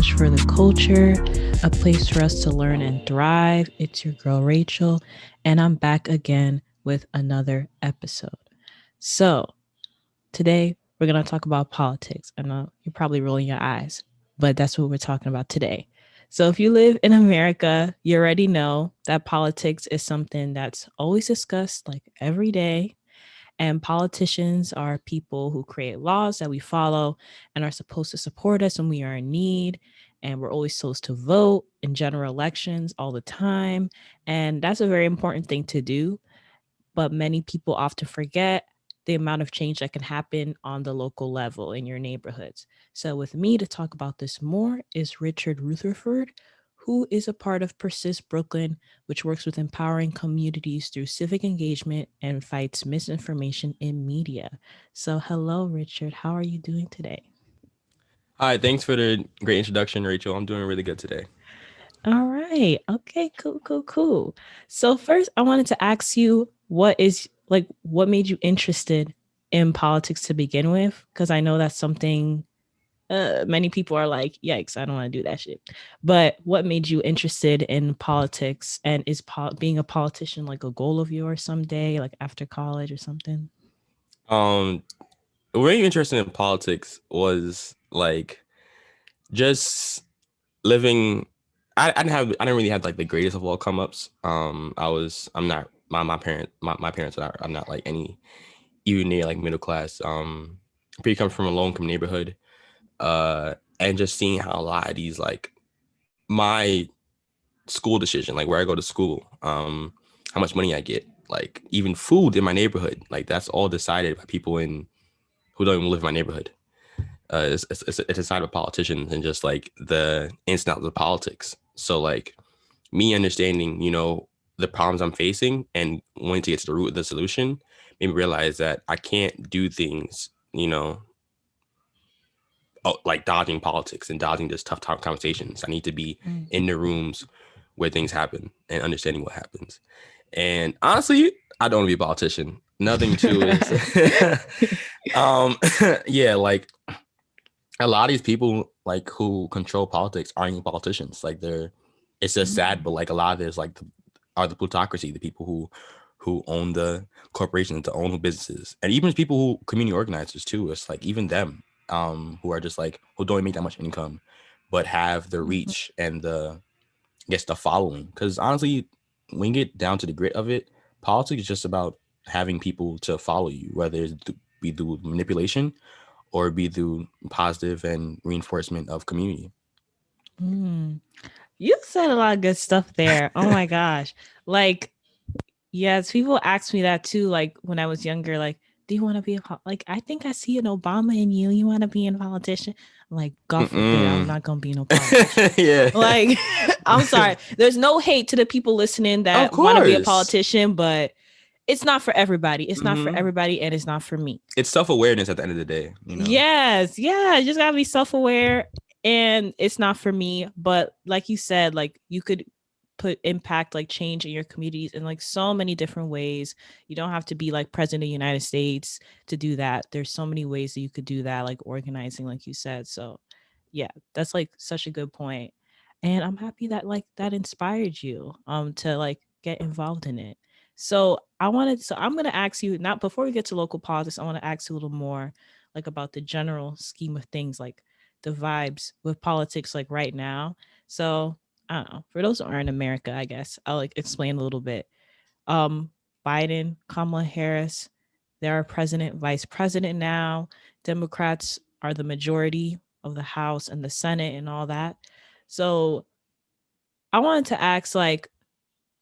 push for the culture, a place for us to learn and thrive. It's your girl, Rachel, and I'm back again with another episode. So, today we're going to talk about politics. I know you're probably rolling your eyes, but that's what we're talking about today. So, if you live in America, you already know that politics is something that's always discussed like every day, and politicians are people who create laws that we follow and are supposed to support us when we are in need. And we're always supposed to vote in general elections all the time. And that's a very important thing to do. But many people often forget the amount of change that can happen on the local level in your neighborhoods. So, with me to talk about this more is Richard Rutherford, who is a part of Persist Brooklyn, which works with empowering communities through civic engagement and fights misinformation in media. So, hello, Richard. How are you doing today? Hi, thanks for the great introduction, Rachel. I'm doing really good today. All right. Okay, cool, cool, cool. So first I wanted to ask you what made you interested in politics to begin with? Because I know that's something many people are like, yikes, I don't want to do that shit. But what made you interested in politics, and is being a politician like a goal of yours someday, like after college or something? Um, what made me interested in politics was like just living. I didn't really have like the greatest of all come ups. I'm not my parents are not like any even near like middle class. Pretty come from a low income neighborhood. And just seeing how a lot of these like my school decision, like where I go to school, how much money I get, like even food in my neighborhood, like that's all decided by people in who don't even live in my neighborhood. It's decided by politicians and just like the ins and outs of politics. So like me understanding, the problems I'm facing and wanting to get to the root of the solution made me realize that I can't do things, like dodging politics and dodging just tough conversations. I need to be Mm. in the rooms where things happen and understanding what happens. And honestly, I don't want to be a politician. Nothing too is um yeah, like a lot of these people like who control politics aren't even politicians. Like it's just sad, Mm. but like a lot of there's like are the plutocracy, the people who own the corporations, the own the businesses, and even people who community organizers too. It's like even them, who are just like who don't make that much income, but have the Mhm. reach and I guess the following. Because honestly, when you get down to the grit of it, politics is just about having people to follow you, whether it's be through manipulation or be through positive and reinforcement of community. Mm. You said a lot of good stuff there. Oh my gosh. Like, yes, people ask me that too. Like when I was younger, like, do you want to be like? I think I see an Obama in you. You want to be a politician? I'm like, God forbid, I'm Mm-mm. not gonna be no politician. Yeah. Like, I'm sorry. There's no hate to the people listening Of that want to be a course. politician, but it's not for everybody. It's not for Hmm. everybody, and it's not for me. It's self-awareness at the end of the day. Yes, yeah, you just gotta be self-aware, and it's not for me. But like you said, like you could put impact like change in your communities in like so many different ways. You don't have to be like president of the United States to do that. There's so many ways that you could do that, like organizing, like you said. So yeah, that's like such a good point. And I'm happy that like that inspired you to like get involved in it. So I'm gonna ask you, not before we get to local politics, I want to ask you a little more like about the general scheme of things, like the vibes with politics like right now. So I don't know. For those who aren't in America, I guess I'll like explain a little bit. Um, Biden, Kamala Harris, they're president, vice president now. Democrats are the majority of the House and the Senate and all that. So I wanted to ask, like,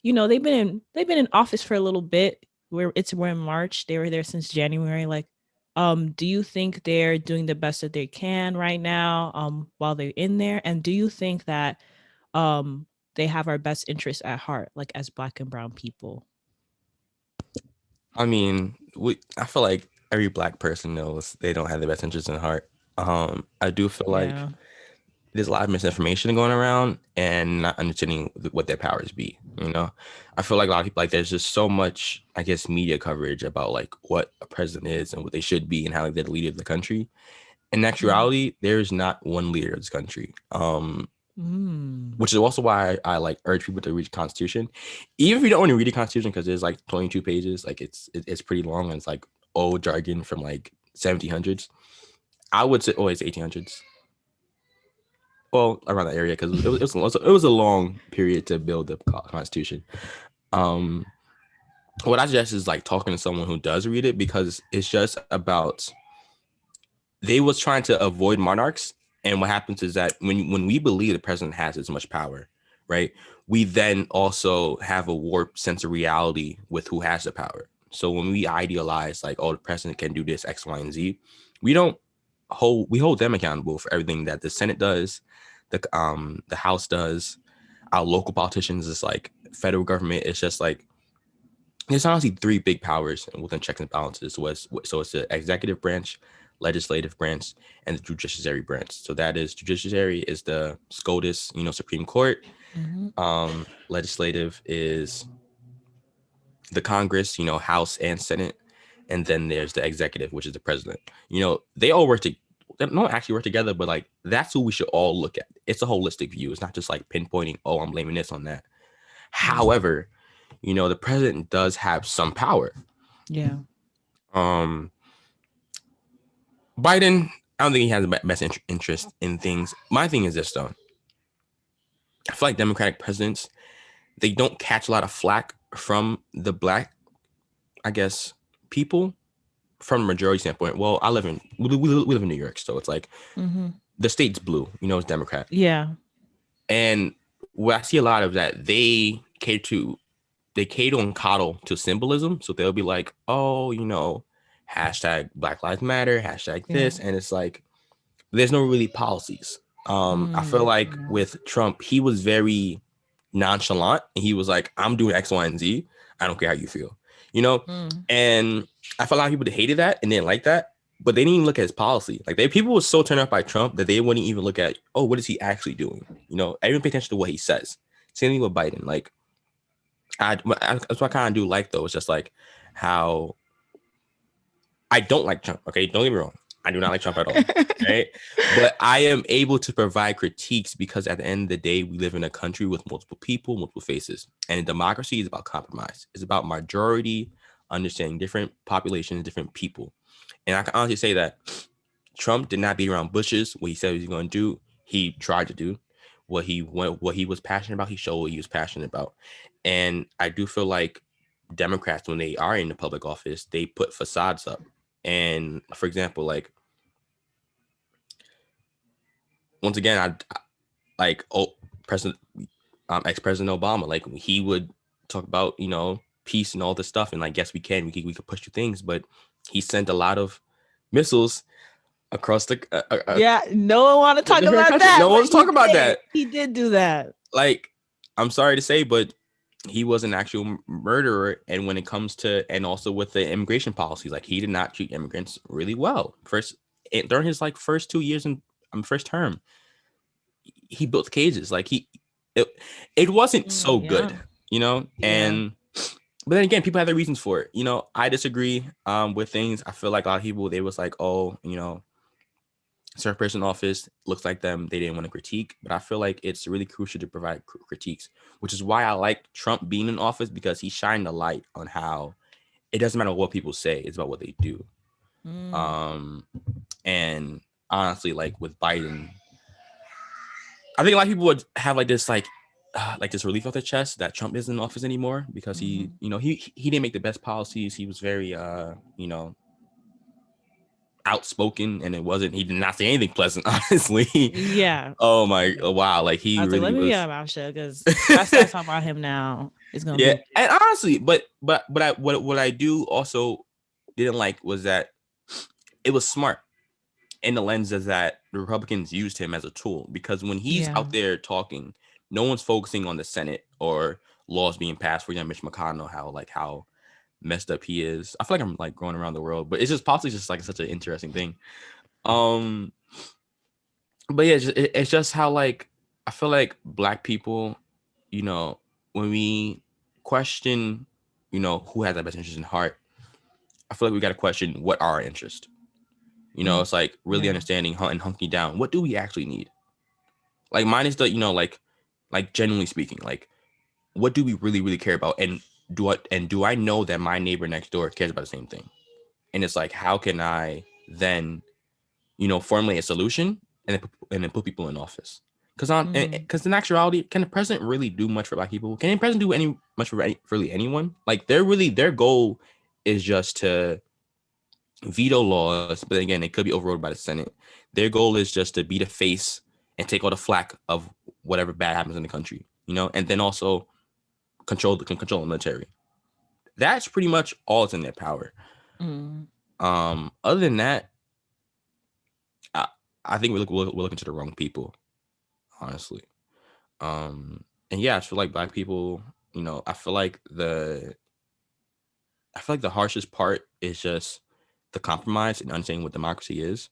they've been in office for a little bit. We're in March. They were there since January. Like, do you think they're doing the best that they can right now, while they're in there? And do you think that they have our best interests at heart, like as Black and Brown people? I mean, I feel like every black person knows they don't have the best interests in heart. I do feel like Yeah. there's a lot of misinformation going around and not understanding what their powers be. I feel like a lot of people like there's just so much, I guess, media coverage about like what a president is and what they should be and how like, they're the leader of the country. In Mm. actuality, there is not one leader of this country. Mm. Which is also why I like urge people to read the Constitution, even if you don't want to read the Constitution because there's like 22 pages, like it's pretty long and it's like old jargon from like 1700s. I would say, oh, it's 1800s. Well, around that area because it was a long period to build the Constitution. Um, what I suggest is like talking to someone who does read it because it's just about they was trying to avoid monarchs. And what happens is that when we believe the president has as much power, right, we then also have a warped sense of reality with who has the power. So when we idealize like, oh, the president can do this X, Y, and Z, we don't we hold them accountable for everything that the Senate does, the House does, our local politicians is like federal government. It's just like there's honestly three big powers within checks and balances. So it's the executive branch, legislative branch, and the judiciary branch. So that is judiciary is the SCOTUS, Supreme Court. Mm-hmm. Legislative is the Congress, House and Senate, and then there's the executive, which is the president. They all work to they don't actually work together, but like that's who we should all look at. It's a holistic view. It's not just like pinpointing, oh, I'm blaming this on that. Mm. However, the president does have some power. Yeah. Um, Biden, I don't think he has the best interest in things. My thing is this, though. I feel like Democratic presidents, they don't catch a lot of flack from the black, I guess, people from a majority standpoint. Well, we live in New York, so it's like Mm-hmm. the state's blue, it's Democrat. Yeah. And what I see a lot of that, they cater and coddle to symbolism. So they'll be like, oh, hashtag Black Lives Matter, hashtag this. Yeah. And it's like, there's no really policies. I feel Mm. like with Trump, he was very nonchalant and he was like, I'm doing X, Y, and Z. I don't care how you feel, Mm. and I feel a lot of people hated that and didn't like that, but they didn't even look at his policy. Like people were so turned off by Trump that they wouldn't even look at, oh, what is he actually doing? Everyone pay attention to what he says. Same thing with Biden. Like, that's what I kind of do like though. It's just like how I don't like Trump. Okay, don't get me wrong. I do not like Trump at all. Right, but I am able to provide critiques because at the end of the day, we live in a country with multiple people, multiple faces, and democracy is about compromise. It's about majority understanding different populations, different people. And I can honestly say that Trump did not beat around bushes. What he said he was going to do, he tried to do. What he was passionate about, he showed what he was passionate about. And I do feel like Democrats, when they are in the public office, they put facades up. And for example, like once again, I like President, ex-President Obama, like he would talk about peace and all this stuff, and like yes, we could push through things, but he sent a lot of missiles across the Yeah. No one want to talk different about countries. that. No But one's talking about that. He did do that. Like, I'm sorry to say, but he was an actual murderer. And when it comes to, and also with the immigration policies, like he did not treat immigrants really well. During his like first 2 years in first term, he built cages. Like it wasn't so good, Yeah. and but then again, people have their reasons for it. I disagree with things. I feel like a lot of people, they was like, oh, certain person in office looks like them, they didn't want to critique. But I feel like it's really crucial to provide critiques, which is why I like Trump being in office, because he shined a light on how it doesn't matter what people say, it's about what they do. And honestly, like with Biden, I think a lot of people would have like this this relief off their chest that Trump isn't in office anymore, because he didn't make the best policies. He was very outspoken, and he did not say anything pleasant, honestly. Yeah. Oh my, wow, like he I was really like, let me was. get my shit, because if I start talking about him now, it's gonna Yeah, be and honestly, but what I do also didn't like was that it was smart in the lens is that the Republicans used him as a tool, because when he's out there talking, no one's focusing on the Senate or laws being passed. For example, Mitch McConnell, how messed up he is. I feel like I'm like going around the world, but it's just politics, just like such an interesting thing. But yeah, it's just how like I feel like Black people, when we question, who has the best interest in heart, I feel like we got to question what are our interests. You know, it's like really understanding and hunking down. What do we actually need? Like mine is the, like genuinely speaking, like what do we really, really care about? And do I know that my neighbor next door cares about the same thing? And it's like, how can I then, formulate a solution and then put people in office? Because in actuality, can the president really do much for Black people? Can the president do any much for really anyone? Like their goal is just to veto laws, but again, it could be overruled by the Senate. Their goal is just to be the face and take all the flack of whatever bad happens in the country, and then also control the military. That's pretty much all that's in their power. Other than that, I think we're looking to the wrong people, honestly. And yeah, I feel like Black people, I feel like the harshest part is just the compromise and understanding what democracy is.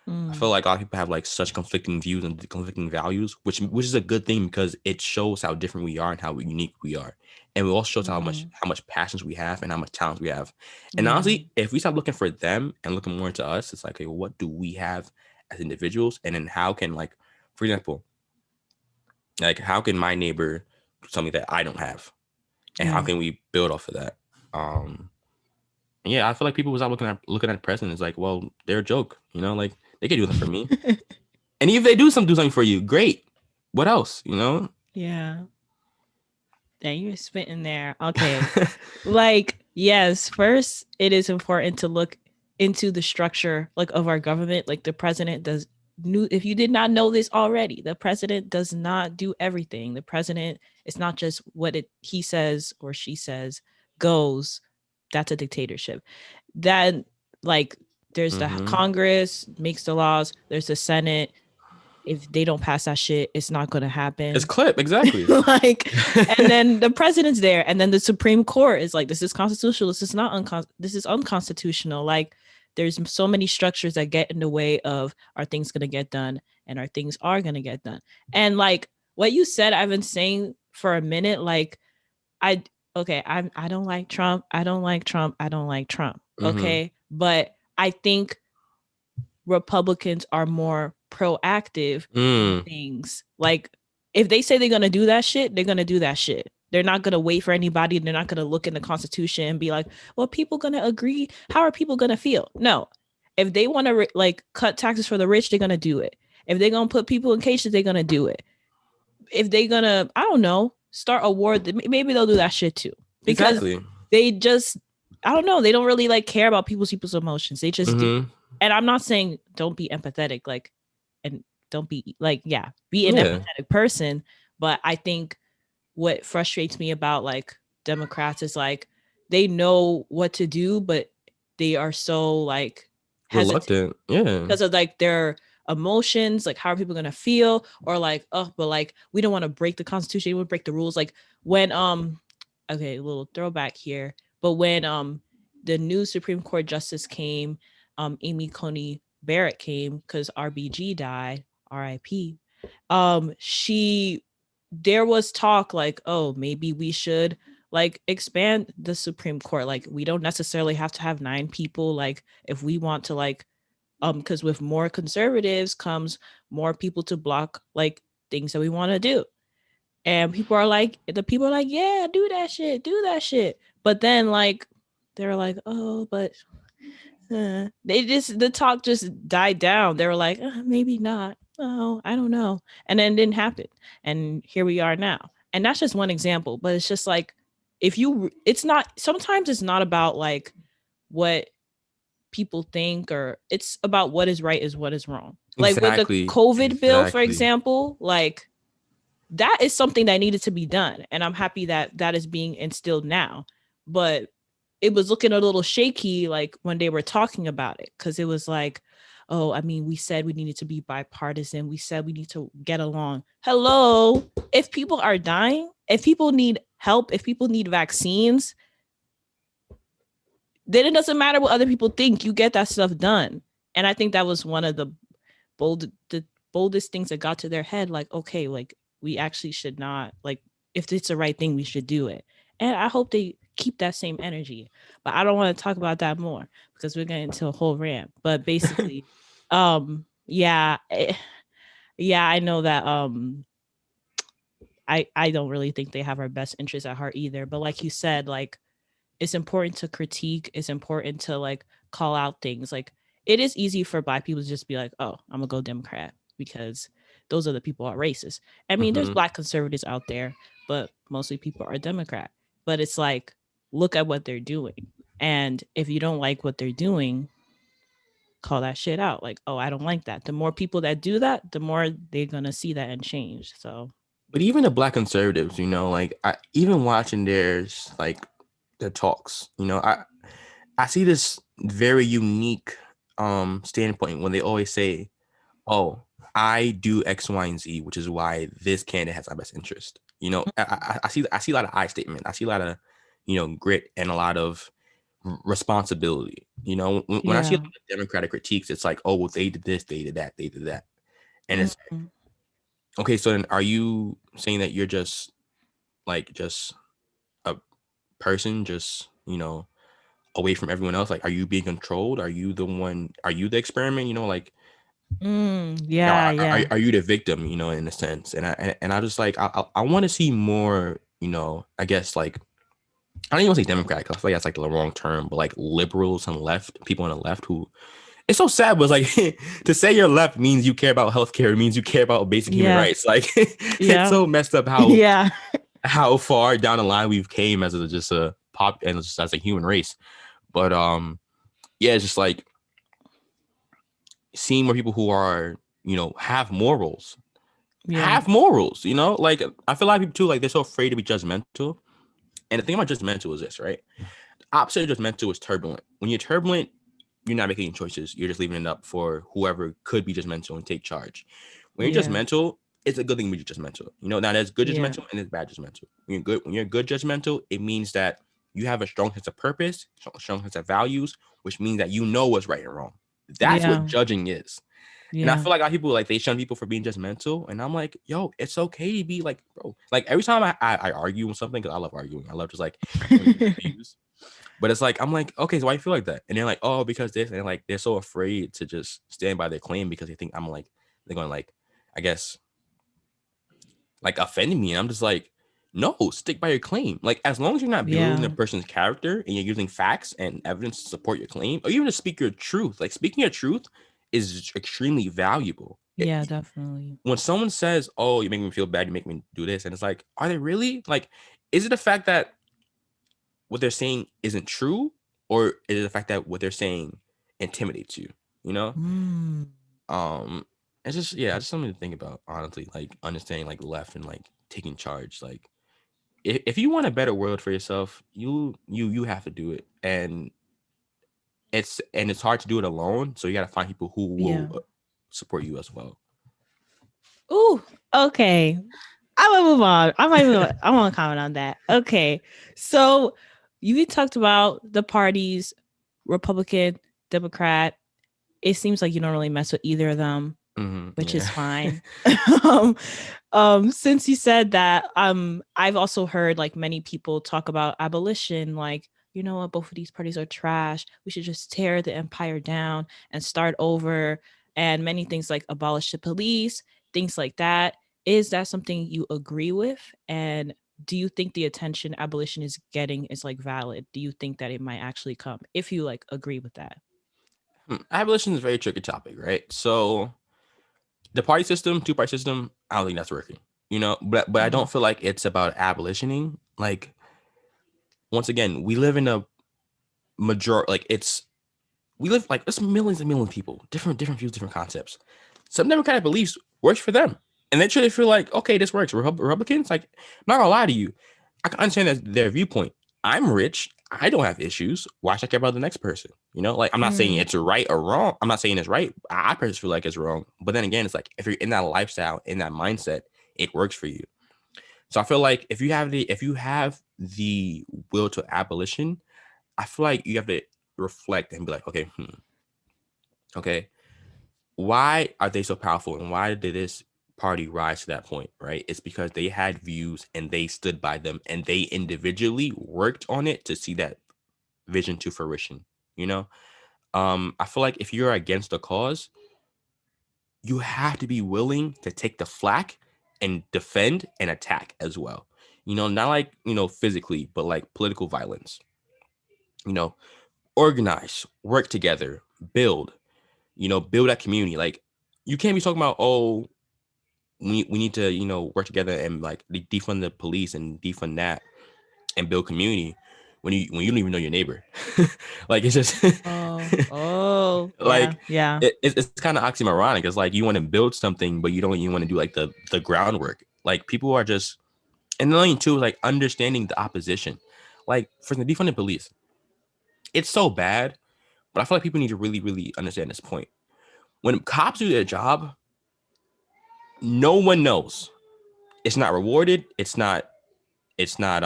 I feel like a lot of people have like such conflicting views and conflicting values, which is a good thing because it shows how different we are and how unique we are, and it also shows how much passions we have and how much talent we have. And honestly, if we stop looking for them and looking more into us, it's like, okay, well, what do we have as individuals, and then how can, like, for example, like how can my neighbor do something that I don't have, and how can we build off of that? Yeah, I feel like people was out looking at the president is like, well, they're a joke, like they can do that for me. And if they do something for you, great. What else, Yeah. Yeah, you're spitting there. Okay. Like, yes, first it is important to look into the structure like of our government. Like the president does if you did not know this already, the president does not do everything. The president, it's not just what he says or she says goes. That's a dictatorship. Then like there's the Congress makes the laws, there's the Senate. If they don't pass that shit, it's not going to happen. It's clip, exactly. Like, and then the president's there, and then the Supreme Court is like, this is constitutional. This is not this is unconstitutional. Like, there's so many structures that get in the way of are things going to get done, and are things are going to get done. And like what you said, I've been saying for a minute. Like, I don't like Trump. I don't like Trump. I don't like Trump. Okay, but I think Republicans are more proactive in things. Like if they say they're going to do that shit, they're going to do that shit. They're not going to wait for anybody. They're not going to look in the Constitution and be like, well, people going to agree. How are people going to feel? No. If they want to like cut taxes for the rich, they're going to do it. If they're going to put people in cages, they're going to do it. If they're going to, I don't know, start a war, maybe they'll do that shit too. Because they just, I don't know, they don't really like care about people's emotions. They just do. And I'm not saying don't be empathetic, like, and don't be like, be an empathetic person. But I think what frustrates me about like Democrats is like, they know what to do, but they are so like reluctant. Yeah. Because of like their emotions, like how are people going to feel? Or like, oh, but like, we don't want to break the Constitution. We would break the rules. Like when, okay, a little throwback here. But when the new Supreme Court justice came, Amy Coney Barrett came because RBG died, RIP. There was talk like, oh, maybe we should like expand the Supreme Court. Like we don't necessarily have to have 9 people. Like if we want to like, because with more conservatives comes more people to block like things that we want to do. And people are like, yeah, do that shit. But then like, they're like, oh, but the talk just died down. They were like, maybe not. Oh, I don't know. And then it didn't happen. And here we are now. And that's just one example. But it's just like, sometimes it's not about like what people think, or it's about what is right is what is wrong. Like with the COVID bill, for example, like that is something that needed to be done. And I'm happy that that is being instilled now. But it was looking a little shaky, like when they were talking about it, because it was like, oh, I mean, we said we needed to be bipartisan. We said we need to get along. Hello, if people are dying, if people need help, if people need vaccines, then it doesn't matter what other people think. You get that stuff done. And I think that was one of the boldest things that got to their head. Like, okay, like we actually should not, like, if it's the right thing, we should do it. And I hope they keep that same energy. But I don't want to talk about that more because we're getting into a whole rant. But basically, yeah, yeah, I know that I don't really think they have our best interests at heart either. But like you said, like it's important to critique, it's important to like call out things. Like it is easy for Black people to just be like, oh, I'm gonna go Democrat because those are the people who are racist. I mean, there's Mm-hmm. Black conservatives out there, but mostly people are Democrat. But it's like, look at what they're doing. And if you don't like what they're doing, call that shit out. Like, oh, I don't like that. The more people that do that, the more they're gonna see that and change. So But even the Black conservatives, like even watching theirs, like their talks, I see this very unique standpoint when they always say, "Oh, I do X, Y, and Z, which is why this candidate has my best interest." I see a lot of I statement. I see a lot of grit and a lot of responsibility. When I see a yeah. lot of Democratic critiques, it's like, "Oh, well, they did this, they did that, they did that," and it's Mhm. okay. So then, are you saying that you're just just a person, just away from everyone else? Like, are you being controlled? Are you the one? Are you the experiment? Yeah, yeah. Are you the victim? In a sense, and I just like I want to see more. I guess like I don't even want to say Democrat because I feel like that's like the wrong term, but like liberals and left people on the left who it's so sad, but it's like to say you're left means you care about healthcare, it means you care about basic human Yeah. rights. Like it's Yeah. so messed up Yeah. how far down the line we've came as just a pop and just as a human race. But yeah, it's just like seeing more people who are Yeah. have morals. Like I feel a lot of people too, like they're so afraid to be judgmental. And the thing about judgmental is this, right? Opposite of judgmental is turbulent. When you're turbulent, you're not making choices. You're just leaving it up for whoever could be judgmental and take charge. When you're Yeah. judgmental, it's a good thing to be judgmental. Now there's good Yeah. judgmental and there's bad judgmental. When you're good judgmental, it means that you have a strong sense of purpose, strong sense of values, which means that you know what's right and wrong. That's what Yeah. judging is. And I Yeah. feel like a lot of people like they shun people for being judgmental, and I'm like, yo, it's okay to be like, bro. Like every time I argue with something, because I love arguing, I love just like pointing my views. But it's like I'm like, okay, so why you feel like that? And they're like, oh, because this, and like they're so afraid to just stand by their claim because they think I'm like they're going like, I guess like offending me, and I'm just like, no, stick by your claim. Like as long as you're not belittling Yeah. a person's character and you're using facts and evidence to support your claim, or even to speak your truth. Like speaking your truth is extremely valuable. Yeah, definitely. When someone says, "Oh, you make me feel bad, you make me do this," and it's like, are they really like? Is it the fact that what they're saying isn't true, or is it the fact that what they're saying intimidates you? You know, Mm. um, it's just yeah, just something to think about. Honestly, like understanding like left and like taking charge. Like if you want a better world for yourself, you have to do it, and it's hard to do it alone. So you got to find people who Yeah. will support you as well. Ooh, okay. I might move on. I want to comment on that. Okay. So you talked about the parties, Republican, Democrat. It seems like you don't really mess with either of them, which Yeah. is fine. um, since you said that, I've also heard like many people talk about abolition, like, you know what, both of these parties are trash. We should just tear the empire down and start over, and many things like abolish the police, things like that. Is that something you agree with? And do you think the attention abolition is getting is like valid? Do you think that it might actually come if you like agree with that? Abolition is a very tricky topic, right? So the party system, two-party system, I don't think that's working. But I Mm. don't feel like it's about abolitioning. Like once again, we live in a majority. Like we live like it's millions and millions of people, different views, different concepts. Some democratic beliefs works for them, and they truly feel like okay, this works. Republicans, like, I'm not gonna lie to you, I can understand that their viewpoint. I'm rich. I don't have issues. Why should I care about the next person? Like I'm not saying Mm. it's right or wrong. I'm not saying it's right. I personally feel like it's wrong. But then again, it's like if you're in that lifestyle, in that mindset, it works for you. So I feel like if you have the will to abolition, I feel like you have to reflect and be like, okay, okay, why are they so powerful and why did this party rise to that point, right? It's because they had views and they stood by them and they individually worked on it to see that vision to fruition, you know? I feel like if you're against a cause, you have to be willing to take the flack and defend and attack as well. Not like, physically, but like political violence. You know, organize, work together, build, build that community. Like you can't be talking about, oh, we need to, work together and like defund the police and defund that and build community when you don't even know your neighbor. Like it's just Yeah, like yeah. it's kind of oxymoronic. It's like you want to build something, but you don't even want to do like the groundwork. Like people are just, and then too, like understanding the opposition. Like for the defund the police, it's so bad, but I feel like people need to really, really understand this point. When cops do their job, no one knows. It's not rewarded. It's not. It's not.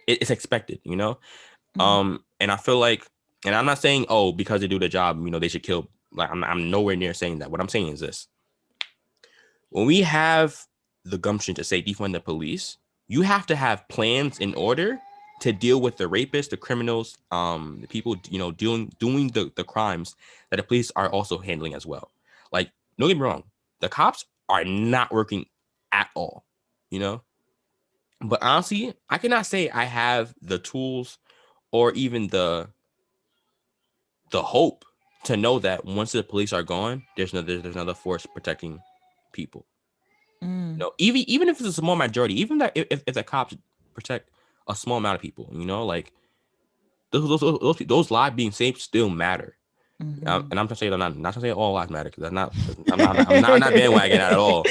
It's expected. Mm, And I feel like, and I'm not saying, oh, because they do their job, they should kill. Like I'm nowhere near saying that. What I'm saying is this: when we have the gumption to say defund the police, you have to have plans in order to deal with the rapists, the criminals, the people, doing the crimes that the police are also handling as well. Like, don't get me wrong, the cops are not working at all, you know. But honestly, I cannot say I have the tools or even the hope to know that once the police are gone, there's another force protecting people. mm, Even if it's a small majority, even that if the cops protect a small amount of people, like those lives being saved still matter. mhm. And I'm trying to say that not to say all lives matter because I'm not bandwagon at all.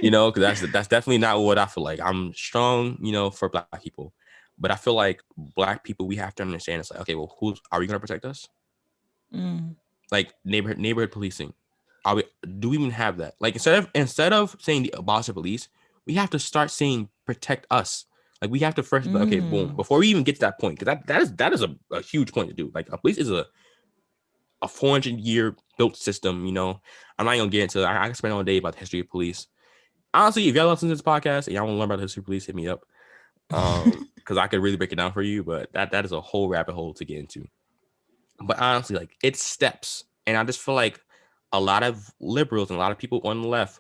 Because that's definitely not what I feel like. I'm strong, for Black people, but I feel like Black people, we have to understand it's like, okay, well, who's are we gonna protect us? Mm, Like neighborhood policing. Are we do we even have that? Like instead of saying the abolish the police, we have to start saying protect us. Like we have to first be like, okay, boom, mm, before we even get to that point, because that is a huge point to do. Like a police is a 400-year built system. I'm not gonna get into. I can spend all day about the history of police. Honestly, if y'all listen to this podcast and y'all want to learn about the history of police, hit me up. Because I could really break it down for you, but that is a whole rabbit hole to get into. But honestly, like it's steps. And I just feel like a lot of liberals and a lot of people on the left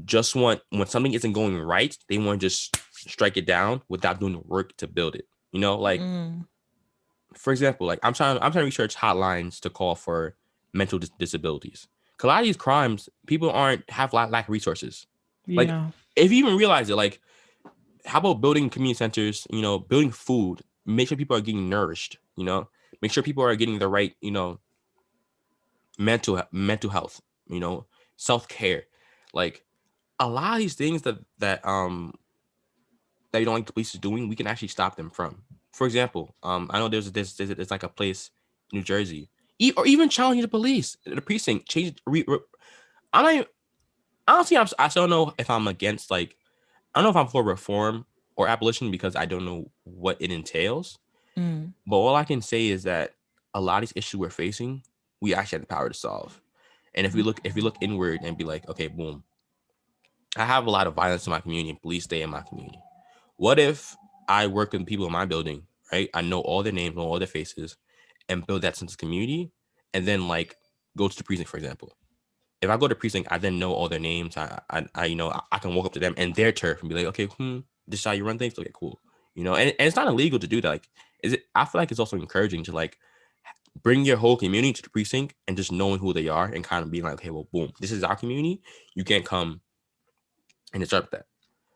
just want when something isn't going right, they want to just strike it down without doing the work to build it. Like mm. for example, like I'm trying to research hotlines to call for mental disabilities. 'Cause a lot of these crimes, people aren't have lack of resources. Like Yeah. if you even realize it, like how about building community centers, building food, make sure people are getting nourished, make sure people are getting the right, mental health, self care, like a lot of these things that you don't like the police is doing, we can actually stop them from. For example, I know there's like a place, New Jersey, or even challenging the police, the precinct, change. I'm not even, honestly, I still don't know if I'm against like I don't know if I'm for reform or abolition because I don't know what it entails. Mm, But all I can say is that a lot of these issues we're facing, we actually have the power to solve. And if we look inward and be like, okay, boom, I have a lot of violence in my community and police stay in my community. What if I work with people in my building, right? I know all their names, know all their faces, and build that sense of community, and then like go to the precinct, for example. If I go to precinct, I then know all their names. I can walk up to them and their turf and be like, okay, this is how you run things. Okay, cool. And it's not illegal to do that. Like, is it? I feel like it's also encouraging to like bring your whole community to the precinct and just knowing who they are and kind of being like, okay, well, boom, this is our community. You can't come and disrupt that.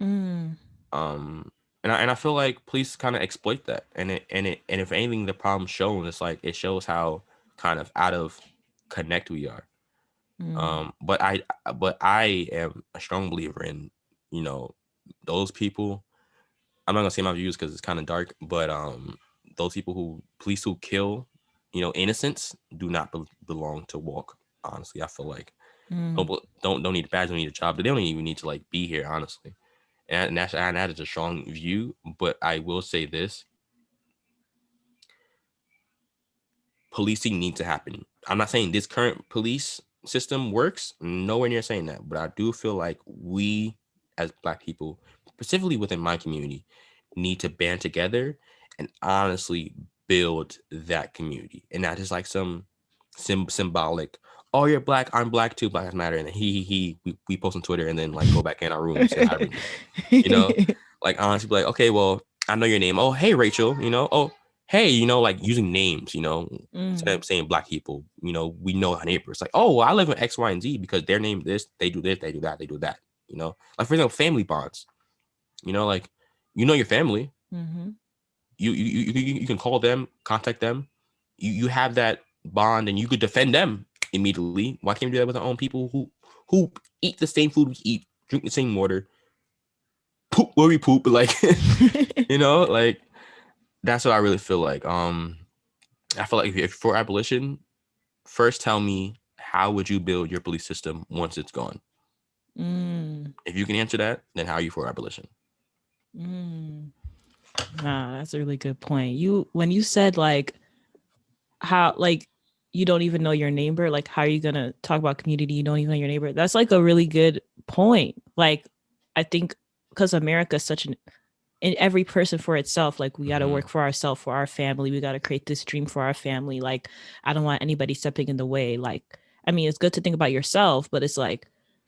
mm, And I feel like police kind of exploit that. And if anything, the problem shown is like it shows how kind of out of connect we are. mm, But I am a strong believer in, you know, those people. I'm not gonna say my views because it's kind of dark, but those people who police who kill, innocents do not belong to walk. Honestly, I feel like mm, don't need a badge, don't need a job. They don't even need to like be here. Honestly, and that is a strong view. But I will say this: policing needs to happen. I'm not saying this current police system works, nowhere near saying that, but I do feel like we as Black people, specifically within my community, need to band together and honestly build that community, and not just like some symbolic, oh, you're Black, I'm Black too, Black Lives Matter, and we post on Twitter and then like go back in our rooms and hibernate. You know, like honestly, be like, okay, well, I know your name. Oh, hey, Rachel. Oh, hey, like using names. Instead of saying Black people, we know our neighbors. Like, oh, well, I live in X, Y, and Z because their name this, they do this, they do that, they do that. Like for example, family bonds. Like your family. Mm-hmm. You can call them, contact them. You have that bond, and you could defend them immediately. Why can't we do that with our own people who eat the same food we eat, drink the same water, poop where we poop? Like, like that's what I really feel like. I feel like if for abolition, first tell me, how would you build your belief system once it's gone? If you can answer that, then how are you for abolition? Nah, that's a really good point. When you said like how like you don't even know your neighbor, like how are you gonna talk about community? You don't even know your neighbor. That's like a really good point. Like I think because America is such an in every person for itself, like we got to work for ourselves, for our family. We got to create this dream for our family. Like I don't want anybody stepping in the way. Like I mean, it's good to think about yourself, but it's like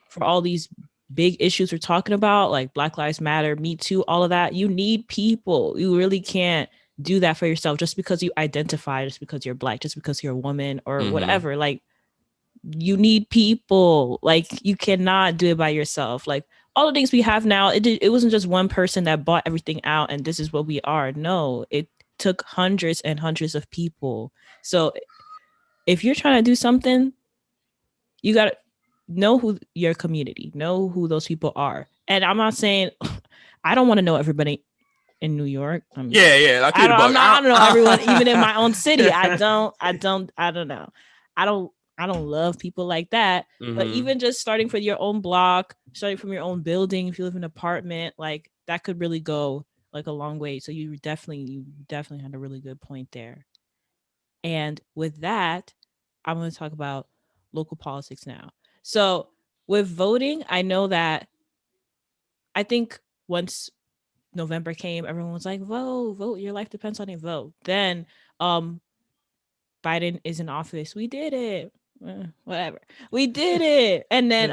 for all these big issues we're talking about, like Black Lives Matter, Me Too, all of that, you need people. You really can't do that for yourself just because you identify, just because you're Black, just because you're a woman or whatever. Like you need people. Like you cannot do it by yourself. Like all the things we have now, it wasn't just one person that bought everything out and this is what we are. No, it took hundreds and hundreds of people. So if you're trying to do something, you got to know who your community, know who those people are. And I'm not saying I don't want to know everybody in New York. Yeah. I don't know everyone, even in my own city. I don't know. I don't love people like that. But even just starting from your own block, starting from your own building, if you live in an apartment, like that could really go like a long way. So you definitely had a really good point there. And with that, I'm going to talk about local politics now. So with voting, I know that I think once November came, everyone was like, vote, your life depends on a vote. Then um Biden is in office. We did it. Whatever. We did it. And then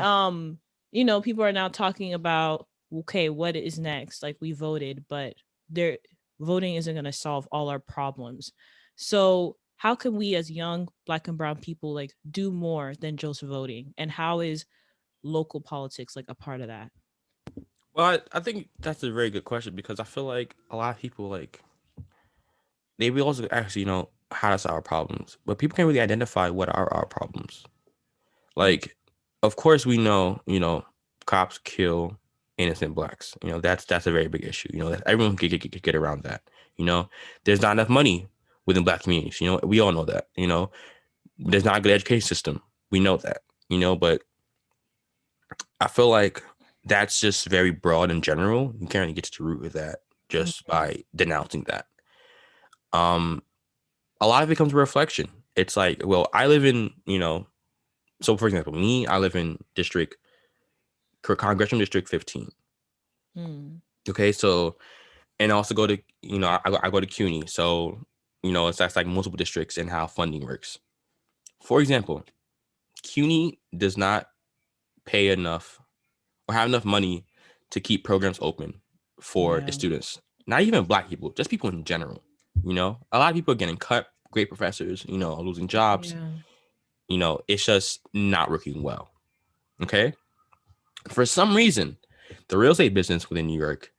people are now talking about, okay, what is next? Like we voted, but there voting isn't going to solve all our problems. So how can we as young Black and brown people like do more than just voting? And how is local politics like a part of that? Well, I think that's a very good question, because I feel like a lot of people, like, they will also actually, how to solve our problems, but people can't really identify what are our problems. Like, of course, we know, cops kill innocent Blacks. That's a very big issue. That everyone could get around that. There's not enough money within Black communities. We all know that. There's not a good education system. We know that. But I feel like that's just very broad in general. You can't really get to the root of that just by denouncing that. A lot of it comes a reflection. It's like, well, I live in, so for example, I live in Congressional District 15. Okay, so, and I also go to, I go to CUNY. So, that's like multiple districts and how funding works. For example, CUNY does not pay enough or have enough money to keep programs open for its students. Not even Black people, just people in general. A lot of people are getting cut, great professors, are losing jobs. It's just not working well. Okay. For some reason, the real estate business within New York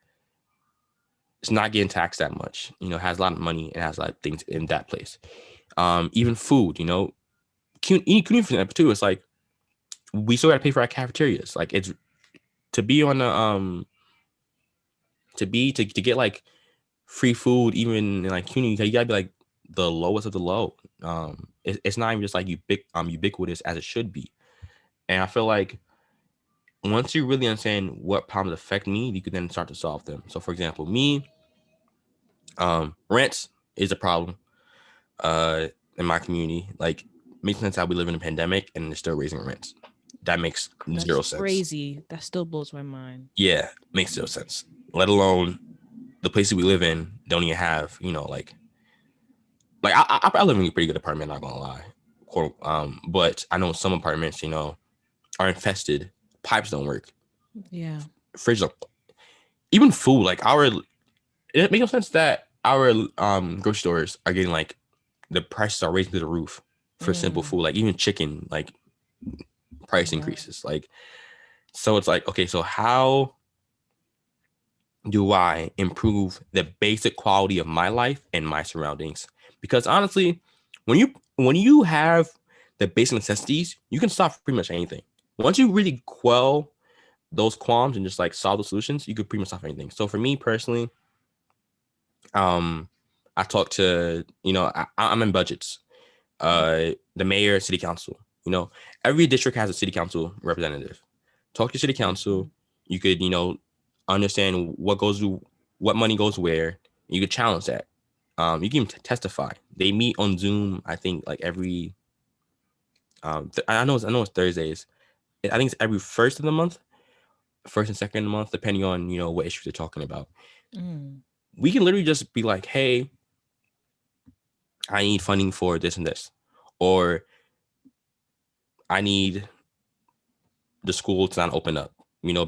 is not getting taxed that much. Has a lot of money and has a lot of things in that place. Even food, CUNY, for example, too, it's like we still got to pay for our cafeterias. Like, it's to be on the to get like free food, even in like CUNY, you gotta be like the lowest of the low. It's not even just like ubiquitous as it should be. And I feel like once you really understand what problems affect me, you can then start to solve them. So for example, me, rent is a problem in my community. Like, makes sense that we live in a pandemic and they're still raising rents. That makes That's zero sense. crazy. That still blows my mind. Yeah, makes zero sense. Let alone the places we live in don't even have, I live in a pretty good apartment, not gonna lie. But I know some apartments, are infested. Pipes don't work. Yeah. Fridge don't. Even food, like it makes no sense that our grocery stores are getting like the prices are raising to the roof for simple Mm. food, like even chicken, like price Yeah. increases. Like, so it's like, okay, so how do I improve the basic quality of my life and my surroundings? Because honestly, when you have the basic necessities, you can stop pretty much anything. Once you really quell those qualms and just like solve the solutions, you could pretty much stop anything. So for me personally, um, I talk to I'm in budgets, the mayor, city council. Every district has a city council representative. Talk to city council. Mhm. You could understand what money goes where. You could challenge that. You can even testify. They meet on Zoom. I think like every I know it's Thursdays. I think it's every first of the month, first and second of the month, depending on what issues they're talking about. Mm. We can literally just be like, hey, I need funding for this and this, or I need the school to not open up,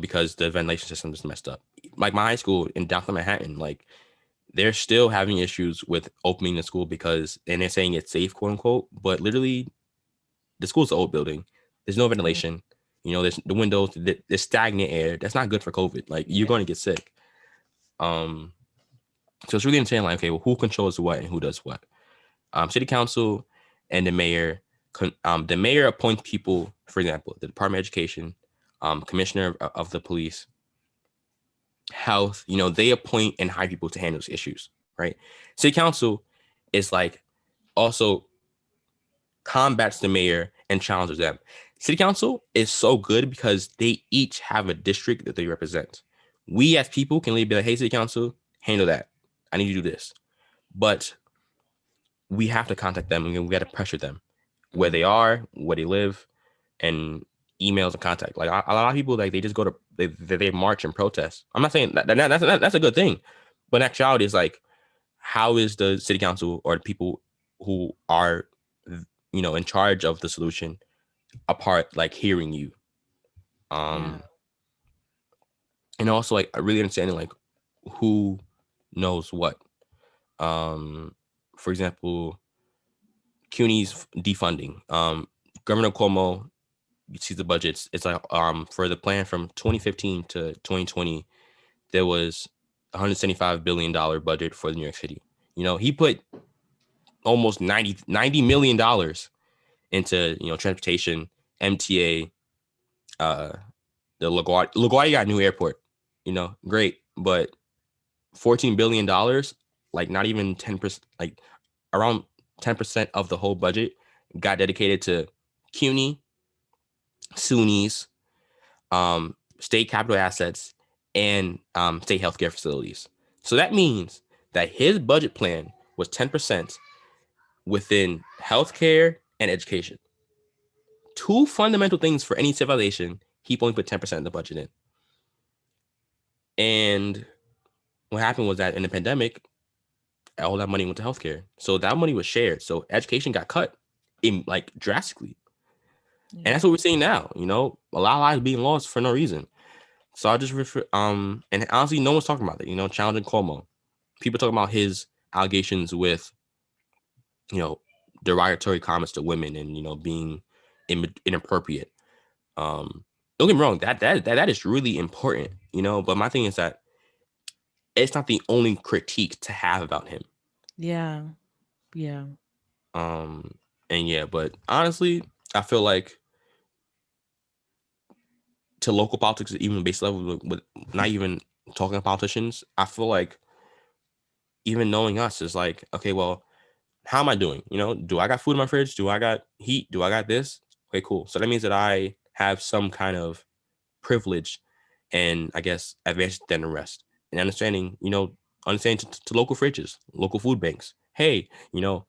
because the ventilation system is messed up. Like my high school in downtown Manhattan, like they're still having issues with opening the school and they're saying it's safe, quote unquote, but literally the school's an old building. There's no Mm. ventilation. There's the windows, there's stagnant air. That's not good for COVID. Like you're Yeah. going to get sick. Um, so it's really insane. Like, okay, well, who controls what and who does what? City council and the mayor. The mayor appoints people, for example, the Department of Education, commissioner of the police, health. They appoint and hire people to handle those issues, right? City council is like also combats the mayor and challenges them. City council is so good because they each have a district that they represent. We as people can be like, hey, city council, handle that. I need you to do this. But we have to contact them and we got to pressure them where they Mm. are, where they live, and emails and contact. Like a lot of people, like they just go to they march and protest. I'm not saying that's a good thing, but in actuality is like, how is the city council or the people who are in charge of the solution apart like hearing you, Yeah. um, and also like really understanding like who knows what. Um, for example, CUNY's defunding. Governor Cuomo, you see the budgets. It's like for the plan from 2015 to 2020, there was $175 billion budget for New York City. He put almost $90 million into transportation, MTA, the LaGuardia got a new airport. Great, but $14 billion, like not even 10%, like around 10% of the whole budget got dedicated to CUNY, SUNYs, state capital assets, and state healthcare facilities. So that means that his budget plan was 10% within healthcare and education. Two fundamental things for any civilization. He only put 10% of the budget in. And what happened was that in the pandemic, all that money went to healthcare. So that money was shared. So education got cut in like drastically. And Yeah. that's what we're seeing now. A lot of lives being lost for no reason. So I just refer and honestly, no one's talking about it. Challenging Cuomo. People talking about his allegations with, you know, derogatory comments to women and being inappropriate. Don't get me wrong, that is really important. But my thing is that it's not the only critique to have about him. Yeah. Yeah. Um, and yeah, but honestly, I feel like to local politics, even base level, with not even talking to politicians, I feel like even knowing us is like, okay, well, how am I doing? Do I got food in my fridge? Do I got heat? Do I got this? Okay, cool. So that means that I have some kind of privilege and I guess advantage than the rest. And understanding to local fridges, local food banks. Hey, are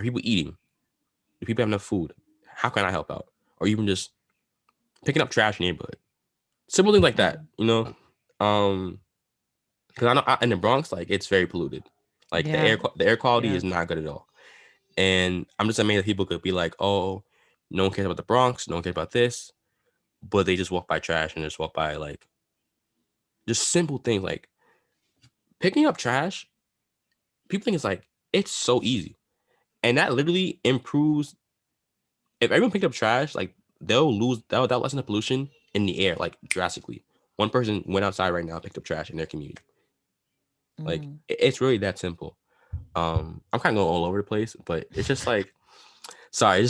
people eating? Do people have enough food? How can I help out? Or even just picking up trash in the neighborhood. Simple things like that, Mhm. you know? Because I know in the Bronx, like it's very polluted. Like Yeah. the air quality is Yes. not good at all. And I'm just amazed that people could be like, oh, no one cares about the Bronx, no one cares about this, but they just walk by trash and just walk by like just simple things like picking up trash. People think it's like it's so easy, and that literally improves. If everyone picked up trash, like that'll lessen the pollution in the air like drastically. One person went outside right now, picked up trash in their community. Like Mm. it's really that simple. I'm kind of going all over the place, but it's just like sorry,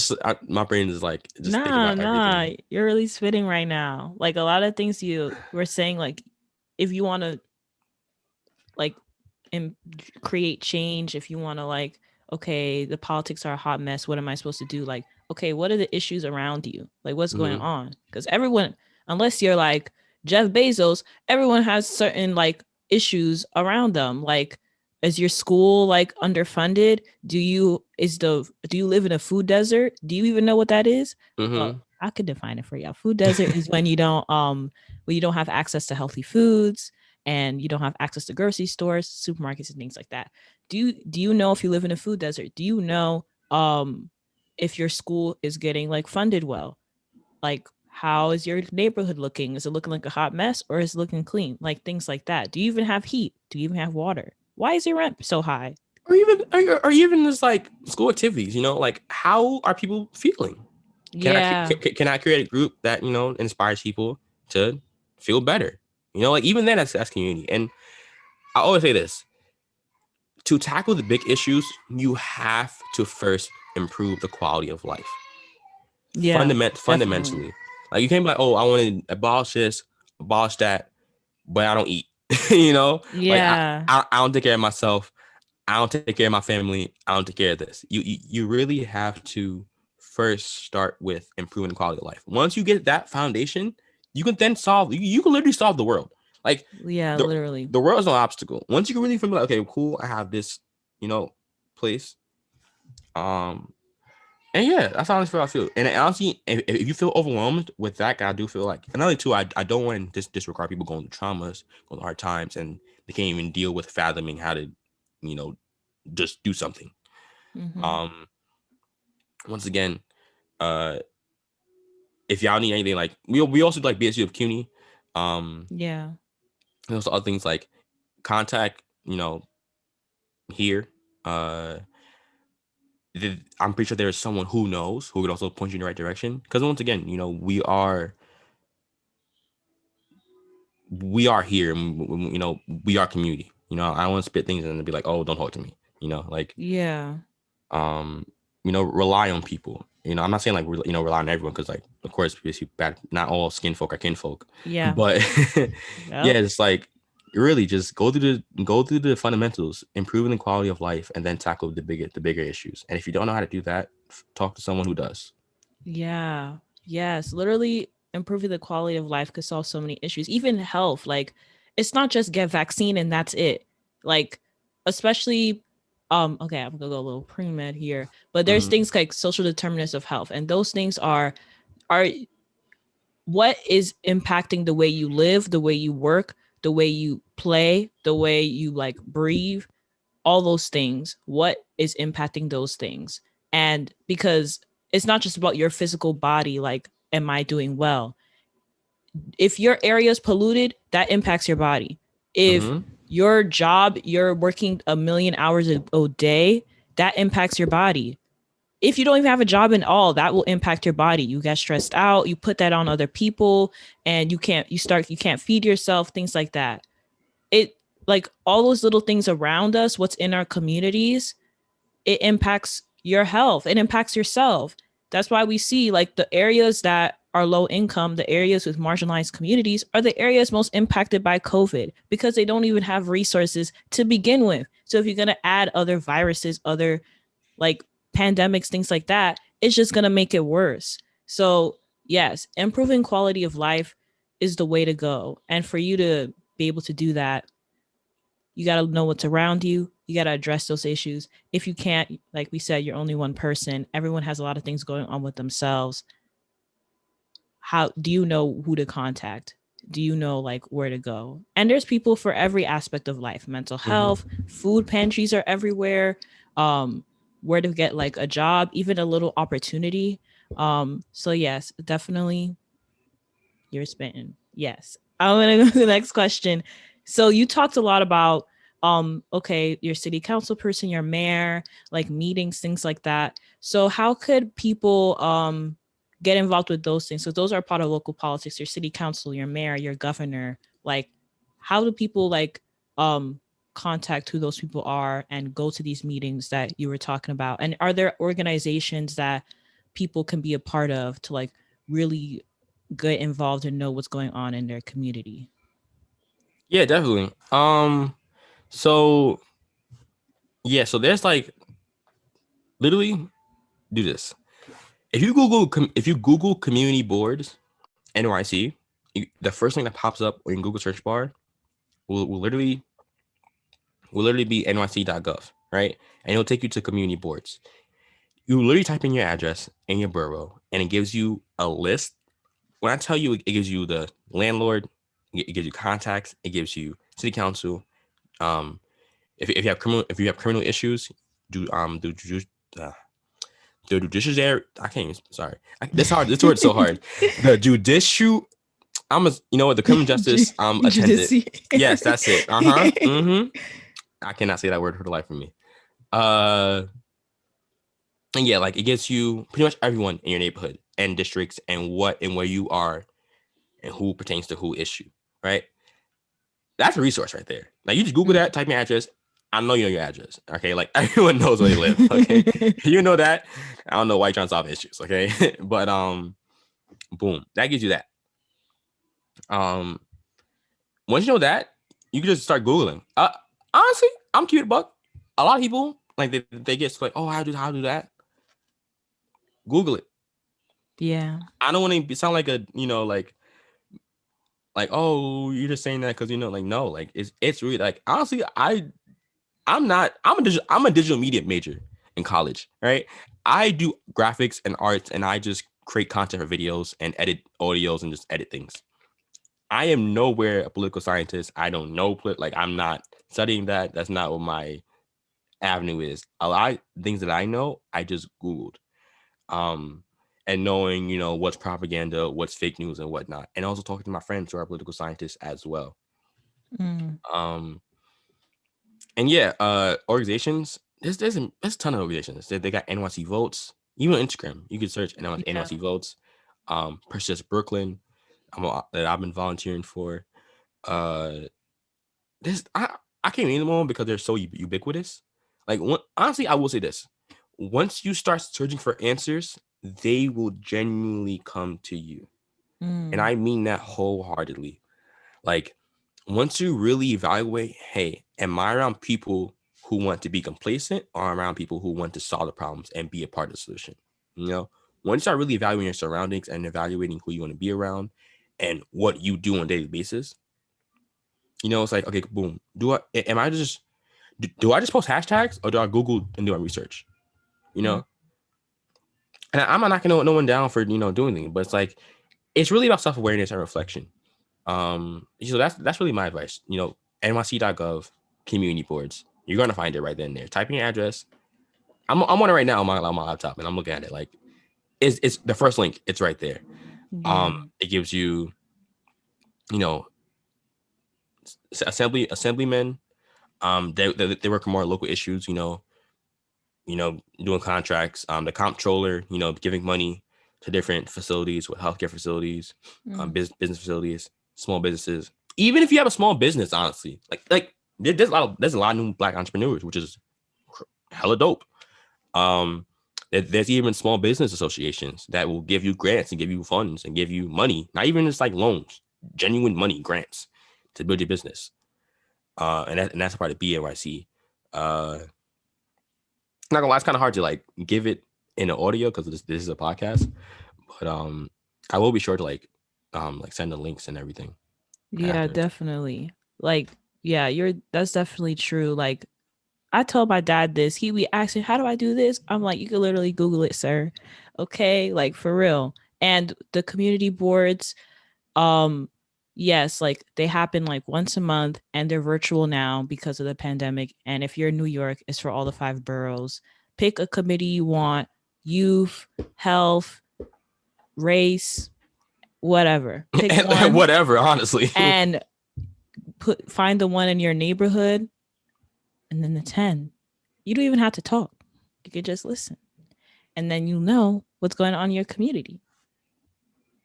my brain is like just thinking Nah, about nah, everything. you're really spitting right now. Like a lot of things you were saying, like if you want to like and create change, if you want to like, okay, the politics are a hot mess, what am I supposed to do? Like, okay, what are the issues around you? Like what's going Mm-hmm. on? Because everyone, unless you're like Jeff Bezos, everyone has certain like issues around them. Like, is your school like underfunded? Do you live in a food desert? Do you even know what that is? Well, Mm-hmm. I could define it for you. Food desert is when you don't have access to healthy foods and you don't have access to grocery stores, supermarkets, and things like that. Do you know if you live in a food desert? Do you know if your school is getting like funded well? Like how is your neighborhood looking? Is it looking like a hot mess or is it looking clean? Like things like that. Do you even have heat? Do you even have water? Why is your rent so high? Or even just like school activities, like how are people feeling? Yeah. Can I create a group that inspires people to feel better? Like even then that's community. And I always say this: to tackle the big issues, you have to first improve the quality of life. Yeah. Definitely. Fundamentally, like you can't be like, oh, I want to abolish this, abolish that, but I don't eat. Like Yeah. I don't take care of myself. I don't take care of my family. I don't take care of this. You really have to first start with improving the quality of life. Once you get that foundation, you can then solve. You can literally solve the world. Like Yeah, the literally. the world is no obstacle. Once you can really feel like, okay, cool, I have this, place. Um, and yeah, that's honestly how I feel. And honestly, if you feel overwhelmed with that, I do feel like another too. I don't want to disregard people going through traumas, going through hard times, and they can't even deal with fathoming how to, you know, just do something. Mm-hmm. Um, once again, uh, if y'all need anything, like we also do, like BSU of CUNY. Yeah. There's also other things like contact, here. Uh, I'm pretty sure there's someone who knows who could also point you in the right direction. Because once again, we are here, and we are community. I don't want to spit things and be like, oh, don't talk to me. Like Yeah. um, rely on people. I'm not saying like rely on everyone because like of course bad. Not all skin folk are kinfolk, Yeah. but yeah, Yep. it's like really just go through the fundamentals, improving the quality of life, and then tackle the bigger issues. And if you don't know how to do that, talk to someone who does. Yeah. Yes. Literally improving the quality of life could solve so many issues. Even health. Like it's not just get vaccine and that's it. Like, especially okay, I'm gonna go a little pre-med here. But there's Mm-hmm. things like social determinants of health. And those things are what is impacting the way you live, the way you work, the way you play, the way you like breathe, all those things, what is impacting those things. And because it's not just about your physical body, like, am I doing well? If your area is polluted, that impacts your body. If Mm-hmm. your job, you're working a million hours a day, that impacts your body. If you don't even have a job at all, that will impact your body. You get stressed out, you put that on other people, and you can't feed yourself, things like that. It like all those little things around us, what's in our communities, it impacts your health, it impacts yourself. That's why we see like the areas that are low income, the areas with marginalized communities are the areas most impacted by COVID because they don't even have resources to begin with. So if you're going to add other viruses, other like pandemics, things like that, it's just going to make it worse. So yes, improving quality of life is the way to go. And for you to be able to do that, you got to know what's around you. you got to address those issues. If you can't, like we said, you're only one person, everyone has a lot of things going on with themselves. How do you know who to contact? Do you know like where to go? And there's people for every aspect of life. Mental health, food pantries are everywhere. um where to get like a job, even a little opportunity. So yes, definitely. You're spitting. Yes. I'm gonna go to the next question. So you talked a lot about okay, your city council person, your mayor, like meetings, things like that. So how could people get involved with those things? So those are part of local politics, your city council, your mayor, your governor. Like how do people like um contact who those people are and go to these meetings that you were talking about? And are there organizations that people can be a part of to like really get involved and know what's going on in their community? Yeah, definitely. So yeah, so there's like literally do this. If you Google community boards NYC, the first thing that pops up in Google search bar will literally be nyc.gov, right? And it'll take you to community boards. You literally type in your address and your borough, and it gives you a list. When I tell you, it gives you the landlord, it gives you contacts, it gives you city council. Um, if you have criminal issues, do uh, the judiciary. I can't even. Sorry, this hard. This word's so hard. The judicial. You know what? The criminal justice attendant. Yes, that's it. I cannot say that word for the life of me. And yeah, like it gets you pretty much everyone in your neighborhood and districts and what and where you are and who pertains to who issue, right? That's a resource right there. Like you just Google that, type in your address. I know you know your address. Okay. Like everyone knows where they live. Okay. You know that. I don't know why you're trying to solve issues. Okay. But boom. That gives you that. Once you know that, you can just start Googling. Honestly, I'm cute buck. A lot of people like they get like, oh, how do that? Google it. Yeah. I don't want to sound like a like oh you're just saying that because like no, like it's really like honestly I'm a digital media major in college, right? I do graphics and arts and I just create content for videos and edit audios and just edit things. I am nowhere a political scientist. I don't know like I'm not studying that. That's not what my avenue is. A lot of things that I know, I just Googled. And knowing, what's propaganda, what's fake news and whatnot. And also talking to my friends who are political scientists as well. Um, and yeah, organizations, there's a ton of organizations. They got NYC Votes. Even on Instagram, you can search NYC Votes. Persist Brooklyn, that I've been volunteering for. This I can't name them all because they're so ubiquitous. Like honestly, I will say this: once you start searching for answers, they will genuinely come to you, and I mean that wholeheartedly. Like once you really evaluate, hey, am I around people who want to be complacent, or around people who want to solve the problems and be a part of the solution? Once you start really evaluating your surroundings and evaluating who you want to be around and what you do on a daily basis, it's like, okay, boom. Do I just post hashtags or do I Google and do my research? And I'm not knocking no one down for doing things, but it's like it's really about self-awareness and reflection. So that's really my advice. NYC.gov community boards. You're gonna find it right then and there. Type in your address. I'm on it right now on my laptop and I'm looking at it. Like it's the first link. It's right there. It gives you assemblymen. They work on more local issues. Doing contracts. The comptroller. Giving money to different facilities, with healthcare facilities, business facilities, small businesses. Even if you have a small business, honestly, like there's a lot of new Black entrepreneurs, which is hella dope. There's even small business associations that will give you grants and give you funds and give you money, not even just like loans, genuine money, grants to build your business. And that's part of BNYC. Not gonna lie, it's kind of hard to like give it in an audio because this is a podcast, but I will be sure to like send the links and everything. Yeah, after. definitely. Like, yeah, that's definitely true. Like, I told my dad this. He be asking, "How do I do this?" I'm like, "You can literally Google it, sir." Okay, like for real. And the community boards, um, yes, like they happen like once a month, and they're virtual now because of the pandemic. And if you're in New York, it's for all the 5 boroughs. Pick a committee you want: youth, health, race, whatever. Pick one Whatever, honestly. and find the one in your neighborhood, and then the 10. You don't even have to talk. You could just listen. And then you know what's going on in your community.